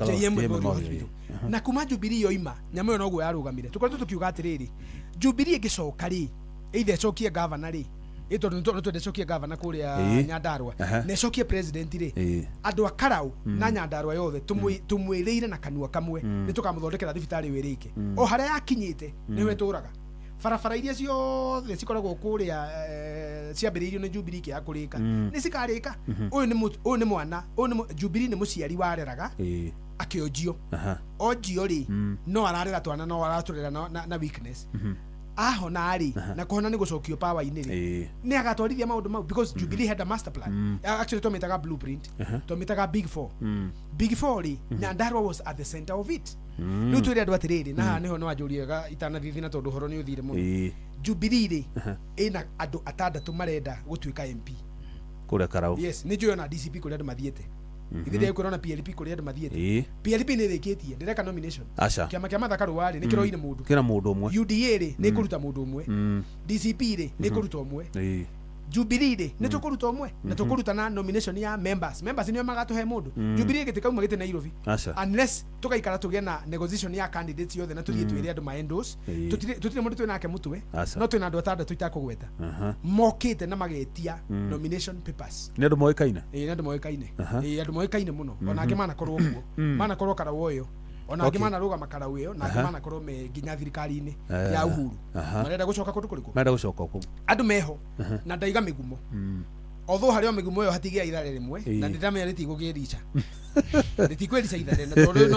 Speaker 2: JM
Speaker 6: Memorial Hospital na kuma Jubilee yoima nyamo yo noguo yarugamire tukoretwo tukiuga atiriri Jubilee igicoka ri either cokie governor ri ito no cokie governor kuria Nyandarua ne cokie president ri andu akarau na Nyandarua yothe tumwiriire na kanua kamwe ni tukamuthondekera thibitari wirike o haria yakinyite ni we turaga barabara iria ciothe cikoragwo kuria ciambiriirio ni Jubilee kia kurika ni cikarika uyu ni mwana Jubilee ni muciari wareraga akionjio onjio ri no ararera twana no araturera na weakness ahona ari na kuhona ni gucokio power ini ri ni agatwarithia maundu mau because Jubilee had a master plan actually tomitaga blueprint tomitaga big four ri Nyandarua was at the center of it no tu ri andu atiriri na niho no ajuriega itana thithina tondu horo ni uthire muno Jubilee ri ina andu atandatu marenda gutuika MP
Speaker 2: kuria Karau
Speaker 6: yes ni juyo na DCP kuria andu mathiete ithire kurona PLP kuria andu mathiete PLP ni rikitie ndireka nomination kiama kia Martha Karua ri ni kiroine mundu
Speaker 2: kira mundu umwe
Speaker 6: UDA ri ni kuruta mundu umwe DCP ri ni kuruta umwe Jubilee ri ni tukuruta umwe na tukuruta na nomination ya members ni magatuhe mundu Jubilee gitikauma gite Nairobi unless tukaikara tuge na negotiation ya candidates yothe na tuthie twire andu maendos tutire mundu twinake mutwe no twina andu atandatu itakugweta mokite na magetia nomination papers
Speaker 2: ni andu moikaine
Speaker 6: andu moikaine muno onake mana korwo kuo mana korwo Karau oyo onake mana ruga Makarau iyo na mana korwo me ginya thirikari-ini ya Uhuru marenda gucoka kundu kuriku
Speaker 2: marenda gucoka ku
Speaker 6: andu meho na ndaiga migumo although hario migumo yo hatigia ithare rimwe na ndiramenya ritigugirica ritikwirica ithare na tondu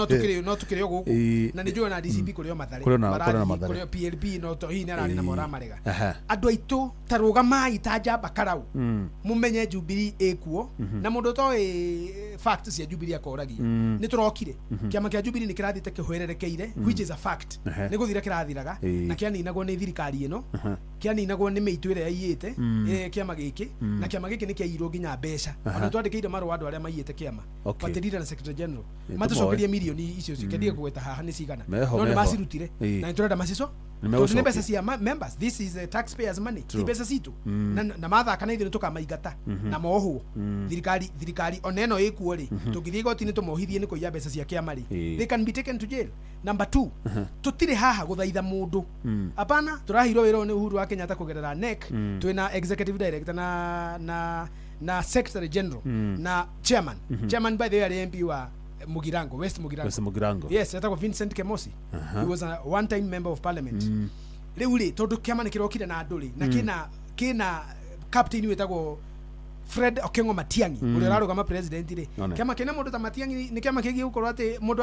Speaker 6: no tukire guku na nijuo na DCP kurio mathare kurio PLP no to hina rani na mora marega andu aitu tarugamai ta njamba Karau mumenye Jubilee ekuo na mundu to facts cia Jubilee akoragio ni turokire kiama kia Jubilee ni kirathite kihwererekeire which is a fact ni guthira kirathiraga na kianinagwo ni thirikari ino kianinagwo ni meitu ire yaiyite kiama giki na kiama giki ni kiairo nginya mbeca andu twandikire marwa andu aria maiyite kiama patirira na secretary general matucokerie milioni icio cikendia kugweta haha ni cigana no ni macirutire na niturenda macico ni mbeca cia members this is taxpayers money ni mbeca citu na mathaka na ithuĩ tukamaingata na moho thirikari oneno ikuo ri tungithie igoti-inĩ tumohithie ni kuiya mbeca cia kiama ri they can be taken to jail number 2 tutire haha guthaitha mundu apana turahirwo wĩra ni Uhuru wa Kenyatta kugerera NEC twina executive director na secretary general na chairman by the way MP wa West Mugirango yes etagwo Vincent Kemosi he was a one time member of parliament riu ri tondu kiama ni kirokire na andu ri na kina captain wetagwo Fred Okengo Matiang'i uri rarugama president ri kiama kina mundu ta Matiang'i ni kiama kigi gukorwo ati mundu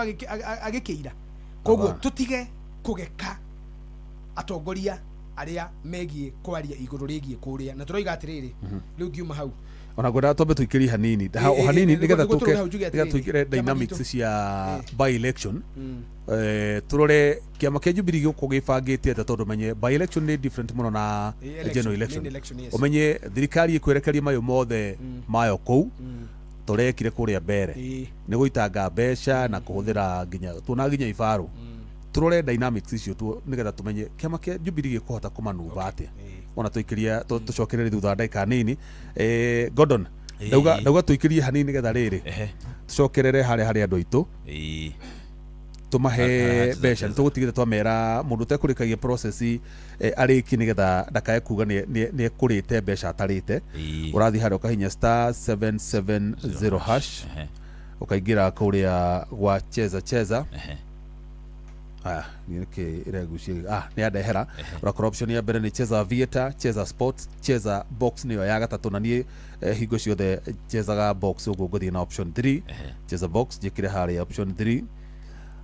Speaker 6: agikiira koguo tutige kugeka atongoria aria megie kwaria iguru rigie kuria na turoiga atiriri riu ngiuma hau
Speaker 2: ona gwenda tombe tuikiri hanini o hanini nigetha tuikire dynamics cia by election turore kiama kia Jubilee giko gibangite ata tondu menye by election ni different muno na general election umenye thirikari ikwerekeria mayo mothe mayo kou turekire kuria mbere ni guitanga mbeca na kuhuthira nginya ibaru turore dynamics icio tu nigetha tumenye kiama kia Jubilee gikuhota kumanuva atia ona tuikiria tucokerere thutha ndagika nini Gordon ndauga tuikirie hanini nigetha riri tucokerere hari andu aitu tumahe mbeca nitugutigire twamera mundu tekurikagia process ariki nigetha ndakae kuga ni ekurite mbeca atarite urathi hari ukahinya *770 hash ukaingira kuria gwa cheza nike iregucia ni andehera ura option ya mbere ni cheza theater cheza sports cheza box niyo ya gatatu na nie hingo ciothe chezaga box uguo nguthie na option 3 cheza box jikire hari option 3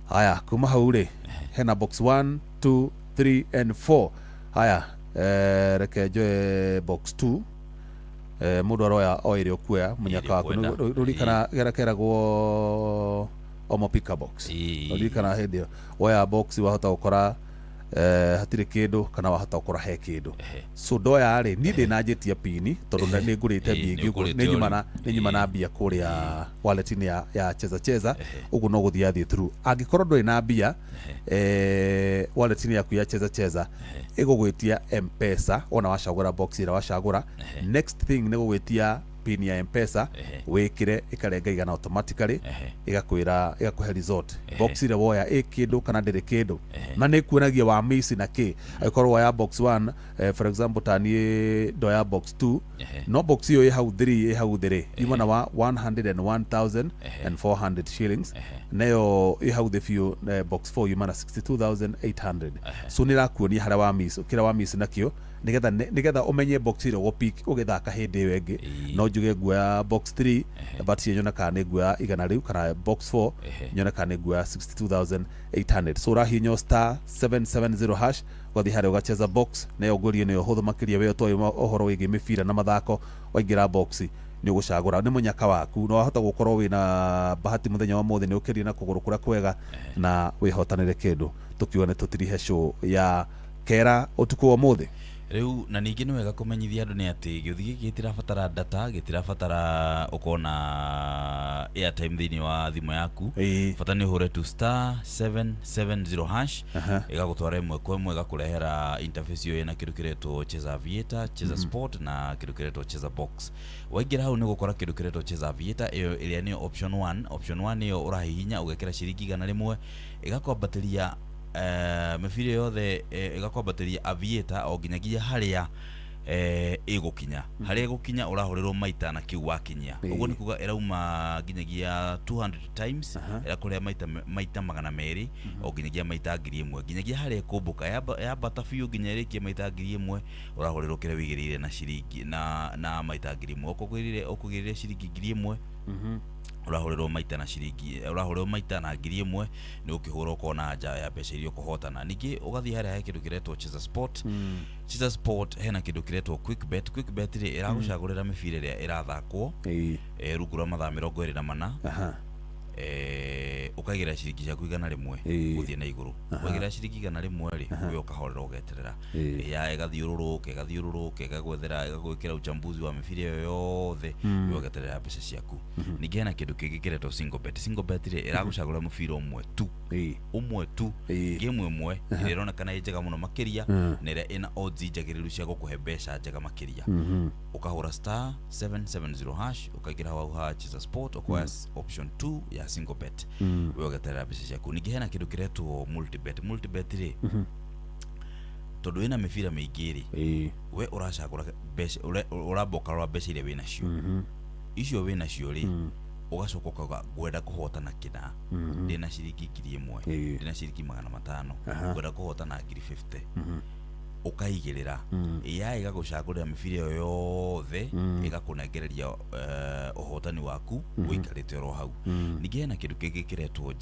Speaker 2: haya kuma hau ri hena box 1 2 3 and 4 haya reke joe box 2 mundu aroya oire okuya munyaka waku rurikana gerakeragwo omo picker box rurikana hendio oya box wahota gukora hatire kindu kana wahota gukora he kindu so ndoya ri ni ndi na njetia pini tondu ni ngurite bingi ni nyuma na bia kuria wallet ni ya cheza ugu no guthia thi through angikorwo ndoi na bia wallet ni yaku ya cheza igugwitia M-Pesa ona wacagura box ira wacagura next thing ni gugwitia pin ya M-Pesa wikire ikarenga igana automatically igakuhe result box ile woya ikindu kana ndiri kindu na ni kuonagia wa miss na ki akorwo woya box 1 for example tani doya box 2 no box hiyo hau 3 yuma na 101,400 shillings nayo hau the few box 4 yuma na 62,800 so nirakuonia hara wa miss ukira wa miss nakio nigetha umenye box ile go pick ugithaka hindi wengi no njuge guoya box 3 but nyona kana guoya igana riu kana box 4 nyona kana guoya 62,800 so rahinyo star 770 hash gwathi hari ugacheza box nayo ngurio niyo huthu makiria we toy ohoro wigi mibira na mathako waingira box ni ugucagura ni munyaka waku no wahota gukorwo wina bahati muthenya wa muthi ni ukiria na kuguru kura kwega na wihotanire kindu tukione tutirihe show ya kera utuku wa muthi
Speaker 5: riu na ningi ni wega kumenyithia andu ni ati giuthi gitirabatara data gitirabatara ukona airtime thini wa thimu yaku bata ni hure tu star 770 hash igagutwara imwe kwa imwe igakurehera interface yo ina kindu kiretwo cheza aviator cheza sport na kindu kiretwo cheza box waingira hau ni gukora kindu kiretwo cheza aviator iyo iria ni option 1 iyo urahihinya ugekira ciringi igana rimwe igakwambatiria mefire yothe igakwambatiria aviator o ginyagia haria igukinya haria igukinya urahurirwo maita na kiu wakinyia uguo ni kuga irauma ginyagia 200 times irakuria maita magana meri o ginyagia maita 1000 ginyagia haria kumbuka ya bata fiu ginyarikie maita 1000 urahurirwo kire wigirire na ciringi na maita 1000 okugirire ciringi 1000 urahurirwo maita na ciringi urahurirwo maita na 1000 ni ukihura ukona nja ya mbeca irio kuhotana ningi ugathi haria he kindu kiretwo cheza sport hena kindu kiretwo quick bet ri iragucagurira mibira iria irathakwo rugura mathaa 24 ukagira ciringi ciaku igana rimwe guthie na iguru ukagira ciringi igana rimwe ri we ukahorera ugeterera ya igathiururuka igagwethera igagwikira uchambuzi wa mibira iyo yothe we ugeterera mbeca ciaku ningi hena kindu kigikiretwo single bet ri iragucagura mubira umwe tu game imwe irona kana njega muno makiria na ira ina odds njagiriru cia gukuhe mbeca njega makiria ukahura star 770 hash ukagira wa hash za sport ukwa option 2 ya single bet we ugeterera mbeca ciaku ningi hena kindu kiretwo multi bet ri tondu ina mibira miingiri we uracagura mbeca uraboka rwa mbeca iria wina cio icio wina cio ri ugacoka ukaga gwenda kuhotana kina ndina ciringi 1000 ndina ciringi 500 gwenda kuhotana 50 ukaigirira ya igagucagurira mibira yo yothe igakunengereria uhotani waku wikarite ro hau ningi hena kindu kigikiretwo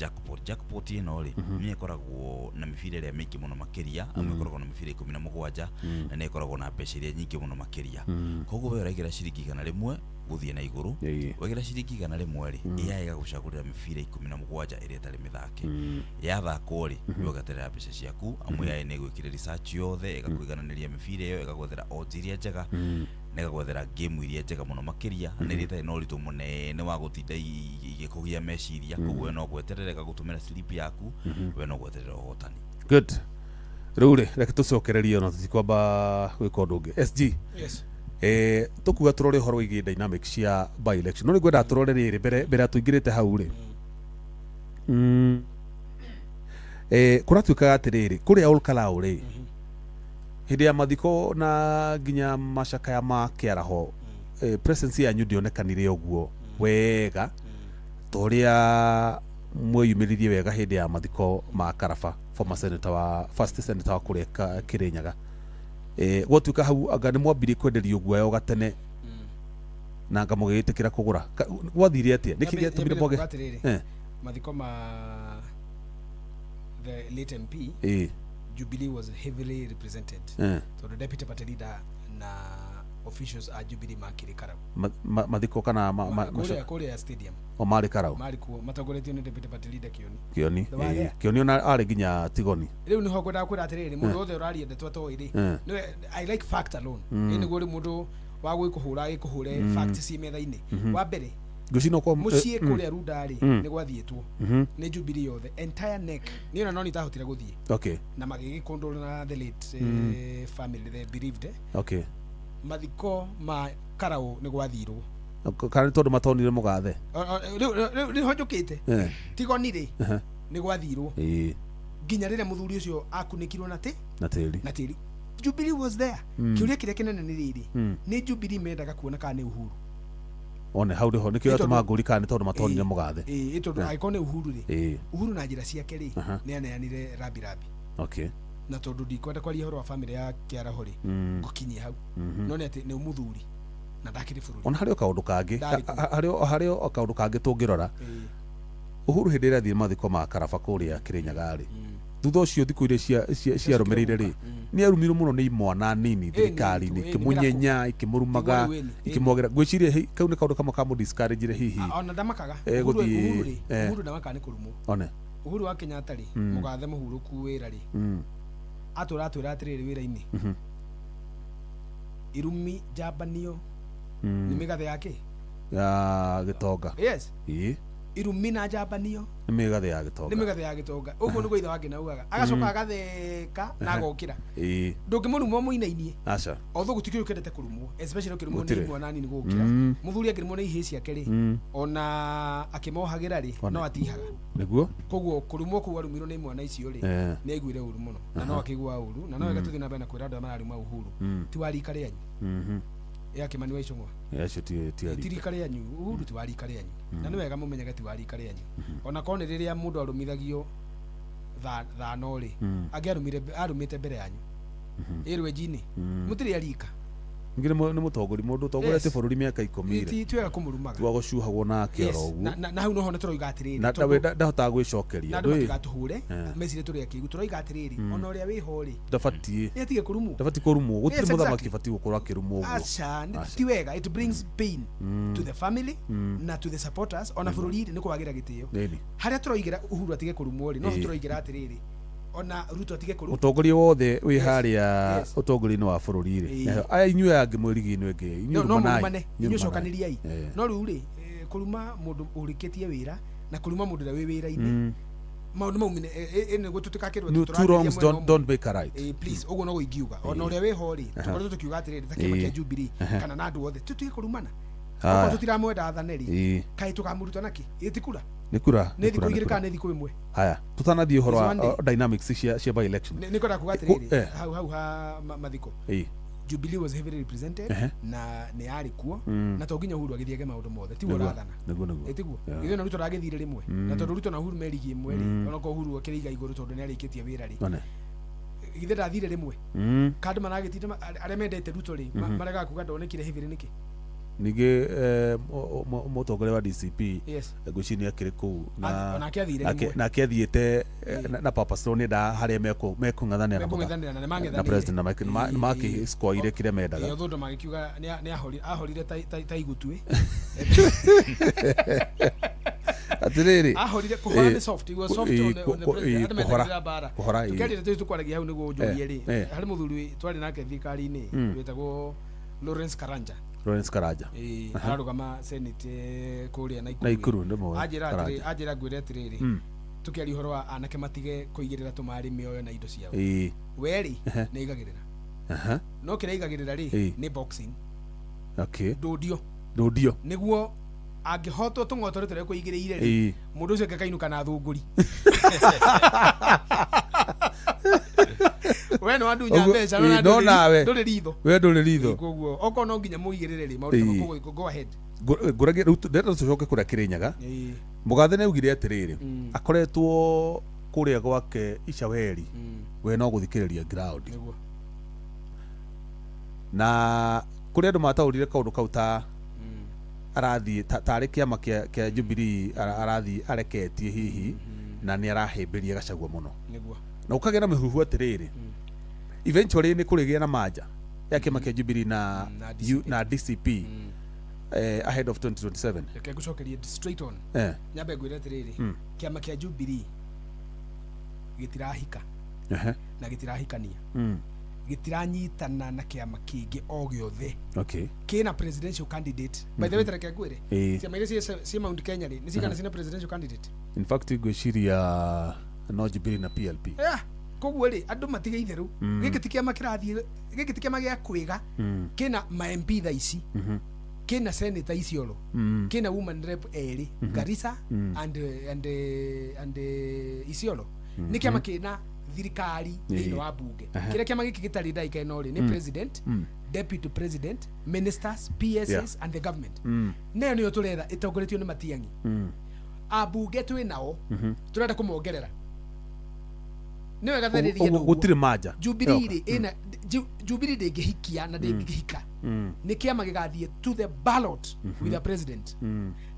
Speaker 5: jackpot ino ri ni ikoragwo na mibira iria mingi muno makiria ikoragwo na mibira 17 na ni ikoragwo na mbeca iria nyingi muno makiria koguo we uraigira ciringi igana rimwe guthie na iguru wagira ciringi igana rimwe ri ya igagucagurira mibira 17 iria tari mithake ya thakwo ri we ugaterera mbeca ciaku amwe ya ni gwikira research yothe igakuigananiria mibira iyo igagwethera odds iria njega na igagwethera game iria njega muno makiria na iria tari no ritu munene wa gutinda igikugia meciria koguo no gweterera igagutumira slip yaku we no gweterera uhotani
Speaker 2: good rure reke tucokererie no tutikwamba gwika undu ungi SG
Speaker 6: yes
Speaker 2: tukuga turore horo igi dynamics cia by election no ni gwenda turore riri mbere tuingirite hau ri kuratuikaga atiriri kuria Olkalau ri hindi ya mathiko na nginya macaka ya makiaraho presence ya nyu ndionekanire uguo wega toria mweyumiririe wega hindi ya mathiko ma Karaba former senator wa first senator wa kureka Kirinyaga gwotuika hau anga ni mwambiri kwenderio guoya gatene na ngamugitikira kugura gwathire atia nikige tumire boge
Speaker 6: mathiko ma the late MP Jubilee was heavily represented so the deputy party leader na officials are Jubilee makiri Karau
Speaker 2: mathiko kana
Speaker 6: kule ya stadium
Speaker 2: o mari Karau
Speaker 6: mari ku matagoretio ni deputy party leader
Speaker 2: Kioni ona ari ginya Tigoni
Speaker 6: riu ni ho gwenda kwira atiriri mundu othe urari ndetwa to iri I like fact alone ni guri mundu wa gwikuhura gikuhure fact ci metha-ini wa mbere
Speaker 2: gucino kwa
Speaker 6: mucie kuria rudari ni gwathietwo ni Jubilee yothe entire neck ni ona no nitahotire guthie
Speaker 2: okay
Speaker 6: na magigikundura na the late family they believed
Speaker 2: okay
Speaker 6: mathiko ma Karau ni gwathirwo
Speaker 2: kana tondu matonire mugathe
Speaker 6: riu honjukite
Speaker 2: eh
Speaker 6: tigonire ni gwathirwo
Speaker 2: eh
Speaker 6: nginya rĩrĩa mũthuri ũcio akunikirwo na
Speaker 2: na tĩri
Speaker 6: Jubilee was there kiuria kĩrĩa kĩnene nĩ rĩrĩ nĩ Jubilee mendaga kuona kana nĩ Uhuru
Speaker 2: one hau riho nikio atuma nguri kana tondu matonire mugathe
Speaker 6: tondu angĩkorwo nĩ Uhuru rĩ Uhuru na njĩra ciake rĩ nĩ aneanire rabi
Speaker 2: okay
Speaker 6: na tondu ndikwenda kwaria horo wa family ya Kĩaraho rĩ ngũkinyia hau no nĩ atĩ nĩ mũthuri na ndakĩrĩ bũrũri
Speaker 2: ona harĩ kaundu kangi harĩ kaundu kangi tungirora Uhuru hindi ĩrĩa thire mathiko ma Karaba kũrĩa Kĩrĩnyaga rĩ thutha ũcio thikũ iria ciarũmĩrĩire rĩ nĩ arumirwo mũno nĩ imwana nini thirikari-inĩ ikĩmunyenya ikĩmurumaga ikĩmwogera ngwĩciria kau nĩ kaundu kamwe ka mũdiscourage hihi
Speaker 6: ona ndamakaga Uhuru ndamakaga nĩ kũrumwo
Speaker 2: one
Speaker 6: Uhuru wa Kenyatta rĩ mũgathe mũhurũku wĩra rĩ atũra atĩrĩrĩ wĩra-inĩ irumi njambanio nĩ mĩgathe yake
Speaker 2: ya Gĩtonga
Speaker 6: yes irumi na njambanio
Speaker 2: nĩ mĩgathe ya Gĩtonga
Speaker 6: nĩ mĩgathe ya Gĩtonga ũguo nĩguo ithe wake naugaga agacoka agatheka na agokĩra ndũngĩmũrumwo mũinainie
Speaker 2: aca
Speaker 6: although gũtikĩrĩ ũkendete kũrumwo especially ũkĩrumwo nĩ mwana nini gũkĩra mũthuri angĩrumwo nĩ ihĩ ciake rĩ ona akĩmohagĩra rĩ no atihaga
Speaker 2: nĩguo
Speaker 6: koguo kũrumwo kũu arumirwo nĩ mwana icio rĩ nĩ aiguire ũru mũno na no akĩigua ũru na no wega tũthiĩ na mbere na kwĩra andũ mararuma Uhuru ti wa rika rĩanyu ya Kĩmani wa Icũng'wa
Speaker 2: yacio ti
Speaker 6: rika rĩanyu Uhuru ti wa rika rĩanyu na nĩ wega mũmenyage ti wa rika rĩanyu ona korwo nĩ rĩrĩa mũndũ arumithagio thano rĩ angĩ arumĩte mbere yanyu ĩrwenji-inĩ mũtirĩ arika
Speaker 2: ngire nĩ mũtongori mũndũ ũtongorete bũrũri mĩaka 10
Speaker 6: ti twega kũmũrumaga
Speaker 2: twagucuhagwo nake oro ũguo
Speaker 6: na hau noho nĩtũroiga atĩrĩrĩ
Speaker 2: na ndahotaga gwĩcokeria
Speaker 6: na andũ matigatũhũre mecire tũrĩ akĩigu tũroiga atĩrĩrĩ ona ũrĩa wĩho rĩ
Speaker 2: ndabatiĩ
Speaker 6: nĩ atige kũrumwo
Speaker 2: ndabatiĩ kũrumwo gũtirĩ mũthamaki batiĩ gũkorwo akĩrumwo ũguo
Speaker 6: aca ti wega it brings pain to the family na to the supporters ona bũrũri nĩ kwagĩra gĩtĩo harĩa tũroigĩra Uhuru atige kũrumwo rĩ no tũroigĩra atĩrĩrĩ ona Ruto atige kũrumwo
Speaker 2: ũtongoria wothe wĩ harĩa ũtongoria-inĩ wa bũrũri rĩ aya inyuĩ angĩ mwĩrigi-inĩ ĩngĩ
Speaker 6: no mũrumane inyuĩ cokanĩriai no rĩu rĩ kũruma mũndũ ũrĩkĩtie wĩra na kũruma mũndũ ũrĩa wĩ wĩra-inĩ maũndũ mau nĩguo tũtikakĩrwo
Speaker 2: two wrongs don't make a right
Speaker 6: please ũguo no ingiuga ona ũrĩa wĩho rĩ tũkoretwo tũkiuga atĩrĩrĩ ta kĩama kĩa Jubilee kana na andũ othe tũtige kũrumana okorwo tũtiramwenda athane rĩ kaĩ tũkamũruta nakĩ ĩtikura
Speaker 2: nĩ kura
Speaker 6: nĩ thikũ igĩrĩ kana nĩ thikũ ĩmwe
Speaker 2: haya tũtanathiĩ ũhoro wa dynamics cia by election
Speaker 6: nĩ kwenda kuga atĩrĩrĩ hau ha mathiko Jubilee was heavily represented na nĩ yarĩ kuo na to nginya Uhuru agĩthiage maũndũ mothe ti ũrathana ĩtiguo ithuĩ na Ruto ragĩthire rĩmwe na tondũ Ruto na Uhuru merigi ĩmwe rĩ ona ko Uhuru akĩrĩiga igũrũ tondũ nĩ arĩkĩtie wĩra rĩ ithe ndathire rĩmwe kandũ maragĩtinda arĩa mendete Ruto rĩ maregaga kuga ndonekire heavily nĩkĩ
Speaker 2: ningĩ mũtongoria wa DCP ngwĩciria akĩrĩ kũu na akĩathiĩte na papa Stone nda harĩa mekũng'ethanĩra na president na makĩscoire kĩrĩa mendaga
Speaker 6: thũndũ magĩkiuga nĩ ahorire ta igutuĩ
Speaker 2: atĩrĩrĩ
Speaker 6: ahorire kũhora nĩ soft it was soft on the president kũhora tukĩarire tukwaragia hau nĩguo njũrie rĩ harĩ mũthuri twarĩ nake thirikari-inĩ wĩtagwo Lawrence Karanja ararugama senate kũrĩa Naikuru anjĩra ngwĩre atĩrĩrĩ tũkĩaria ũhoro wa anake matige kũigĩrĩra tũmarĩ mĩoyo na indo ciao werĩ nĩ igagĩrĩra no kĩrĩa igagĩrĩra rĩ nĩ boxing ndũndio nĩguo angĩhotwo tũng'otore tũrĩa kwĩigĩrĩire rĩ mũndũ ũcio angĩkainũka na thũngũri we no andunya mbeca no nawe ndũrĩ ritho
Speaker 2: we ndũrĩ ritho
Speaker 6: koguo okorwo no nginya mũigĩrĩre rĩ maũndũ makũgũ go ahead
Speaker 2: ngũragia rĩu ndĩrenda tũcoke kũrĩa Kĩrĩnyaga mũgathe nĩaugire atĩrĩrĩ akoretwo kũrĩa gwake Icaweri we no gũthikĩrĩria ground na kũrĩ andũ mataũrire kaũndũ kau ta arathiĩ tarĩ kĩama kĩa Jubilee arathiĩ areketie hihi na nĩ arahĩmbĩria Gachagua mũno na ũkagĩa na mĩhuhu atĩrĩrĩ eventually nĩ kũrĩgĩa na manja ya kĩama kĩa Jubilee na DCP ahead of 2027
Speaker 6: reke ngũcokerie straight on nyambe ngwĩre atĩrĩrĩ kĩama kĩa Jubilee gĩtirahika na gĩtirahikania gĩtiranyitana na kĩama kĩngĩ o gĩothe kĩna presidential candidate by the way reke ngwĩre ciama iria ciĩ Mount Kenya rĩ nĩ cigana ciĩna presidential candidate
Speaker 2: in fact ngwĩciria no Jubilee na PLP
Speaker 6: koguo rĩ andũ matige itherũ gĩkĩ ti kĩama kĩrathiĩ gĩkĩ ti kĩama gĩa kwĩga kĩna ma MP thaa ici kina senator Isiolo kina woman rep eri Garissa and Isiolo ni kiama kina thirikari thĩinĩ wa bunge kĩrĩa kĩama gĩkĩ gĩtarĩ ndaika ĩno rĩ nĩ president deputy president ministers PSs and the government nayo nĩyo tũretha ĩtongoretio nĩ Matiang'i abunge twĩ nao tũrenda kũmongerera nĩ wega tharĩria nũguo
Speaker 2: gũtirĩ manja
Speaker 6: Jubilee ĩna Jubilee ndĩngĩhikia na ndĩngĩhika nĩ kĩama gĩgathiĩ to the ballot with the president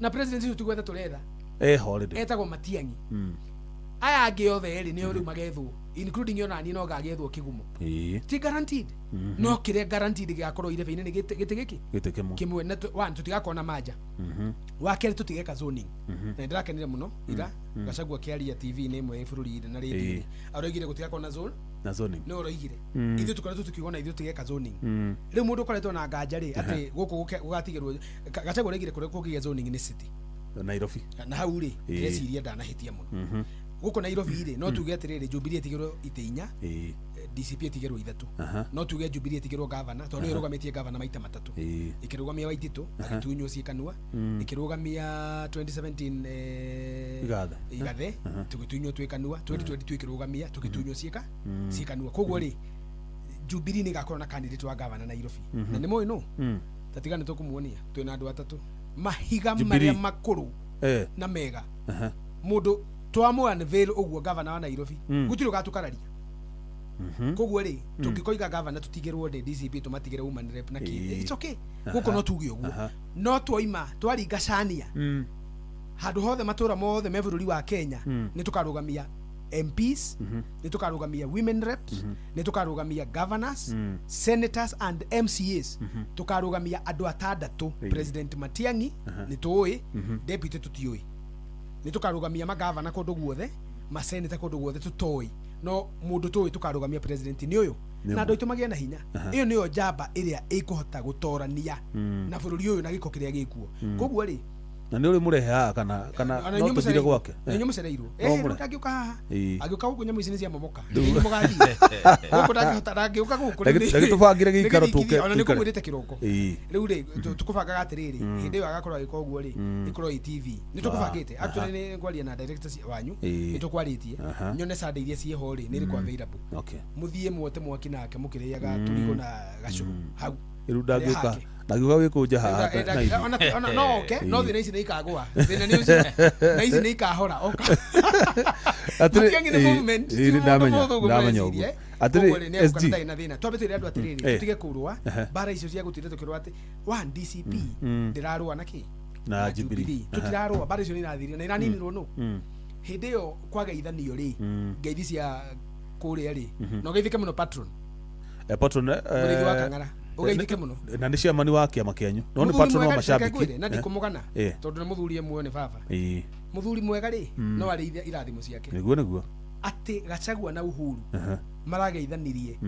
Speaker 6: na president ũcio tigwetha tũretha
Speaker 2: holiday
Speaker 6: etagwo Matiang'i aya angĩ othe erĩ nĩo rĩu magethwo including ona ni no gagethwo kigumo ti guaranteed no kĩrĩa guaranteed gĩgakorwo irebe-inĩ nĩ gĩtĩ gĩkĩ kĩmwe na one tutigakona manja wa kerĩ tutigeka zoning na ndĩrakenire mũno ira Gachagua kĩaria TV-inĩ ĩmwe bũrũri-inĩ na radio aroigire gũtigakona zoning no roigire ithuĩ tukoretwo tukiuga ithuĩ tigeka zoning rĩu mũndũ ũkoretwo na nganja rĩ atĩ gũkũ gũgatigĩrwo Gachagua roigire kũrĩa kũgĩa zoning nĩ city
Speaker 2: Nairobi
Speaker 6: na hau rĩ ndĩreciria ndanahitia mũno guko Nairobi rĩ no tuge atirĩrĩ Jubilee tigĩrwo itĩinya DCP tigĩrwo ithatũ no tuge Jubilee tigĩrwo governor tondũ ĩrũgamĩtie governor maita matatũ ĩkĩrũgamia Waititũ agĩtunywo ciĩkanua ĩkĩrũgamia 2017 igathe tũgĩtunywo twĩkanua 2022 ĩkĩrũgamia tũgĩtunywo ciĩkanua koguo rĩ Jubilee nĩ gakorwo na candidate wa governor Nairobi na nĩ moĩ no tatigane tũkumuonia twĩna andũ atatũ mahiga marĩa makũrũ na mega mũndũ twamũa Neville ũguo governor wa Nairobi gũtirĩ gatukararia koguo rĩ tũngĩkoiga governor tũtigĩrwo nĩ DCP tũmatigĩre woman rep na kĩ it's okay gũkũ no tuge ũguo no twoima twaringa cania handũ hothe matũra mothe me bũrũri wa Kenya nĩ tũkarũgamia MPs nĩ tũkarũgamia women reps nĩ tũkarũgamia governors senators and MCAs tũkarũgamia andũ atandatũ president Matiang'i nĩ tũĩ deputy tũtiũĩ nĩ tũkarũgamia magavana kũndũ guothe maseneta kũndũ guothe tũtoĩ no mũndũ tũĩ tũkarũgamia president nĩ ũyũ na andũ aitũ magĩe na hinya ĩyo nĩyo njamba ĩrĩa ĩkũhota gũtorania na bũrũri ũyũ na gĩko kĩrĩa gĩkuo koguo rĩ
Speaker 2: na nĩ ũrĩ mũrehe kana no tũthire gwake
Speaker 6: nĩ nyũmũcereirwo ndangĩũka haha agĩũka gũkũ nyamũ ici nĩ cia momoka nĩ mũgathire gũkũ ndangĩũka gũkũ
Speaker 2: ndagĩtũbangire gĩikaro tũke
Speaker 6: ona nĩ kũmwĩrĩte kĩroko rĩu rĩ tũkũbangaga atĩrĩrĩ hĩndĩ ĩyo agakorwo agĩka ũguo rĩ ĩkorwo i TV nĩ tũkũbangĩte actually nĩ ngwaria na directors wanyu nĩ tũkwarĩtie nyone sanda iria ciĩho rĩ nĩ rĩkwa available mũthiĩ muote mwaki nake mũkĩrĩaga tũrigo na gacũrũ hau
Speaker 2: rĩu ndangĩũka ndagiuga wĩkũnja haha
Speaker 6: ona no okay no thina ici nĩ ikagwa thina nĩ ucio na ici nĩ ikahora oka Matiang'i nĩ movement
Speaker 2: ndamenya ũguo atĩrĩ SG
Speaker 6: na thina twambĩtĩire andũ atĩrĩrĩ tutige kũrũa bara icio cia gũtire tukĩrũa atĩ one DCP ndĩrarũa na kĩ
Speaker 2: na Jubilee
Speaker 6: tutirarũa bara icio nĩ irathirire na iraninirwo no hĩndĩ ĩyo kwaga ithanio rĩ ngeithi cia kũrĩa rĩ no geithike mũno patron mũrĩithi wa Kang'ara ugeithike muno
Speaker 2: na nĩ ciamani wa kĩama kĩanyu no nĩ patron wa mashabiki
Speaker 6: na ndikumugana tondũ nĩ mũthuri mwe nĩ baba mũthuri mwega rĩ no arĩithia irathimo ciake
Speaker 2: nĩguo
Speaker 6: atĩ Gachagua na Uhuru marageithanirie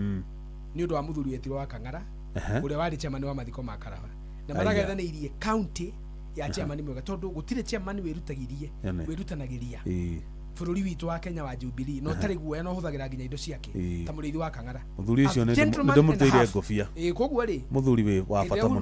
Speaker 6: nĩ ũndũ wa mũthuri wetirwo wa Kang'ara ũrĩa warĩ chairman wa mathiko ma Karaba na marageithanirie county ya chairman mwega tondũ gũtirĩ chairman wĩrutanagĩria bũrũri witũ wa Kenya wa Jubilee no tarĩ guoya no hũthagĩra nginya indo ciake ta mũrĩithi wa Kang'ara
Speaker 2: mũthuri ũcio nĩ ndĩmũteire ngobia
Speaker 6: koguo rĩ
Speaker 2: mũthuri wĩ wa bata mũno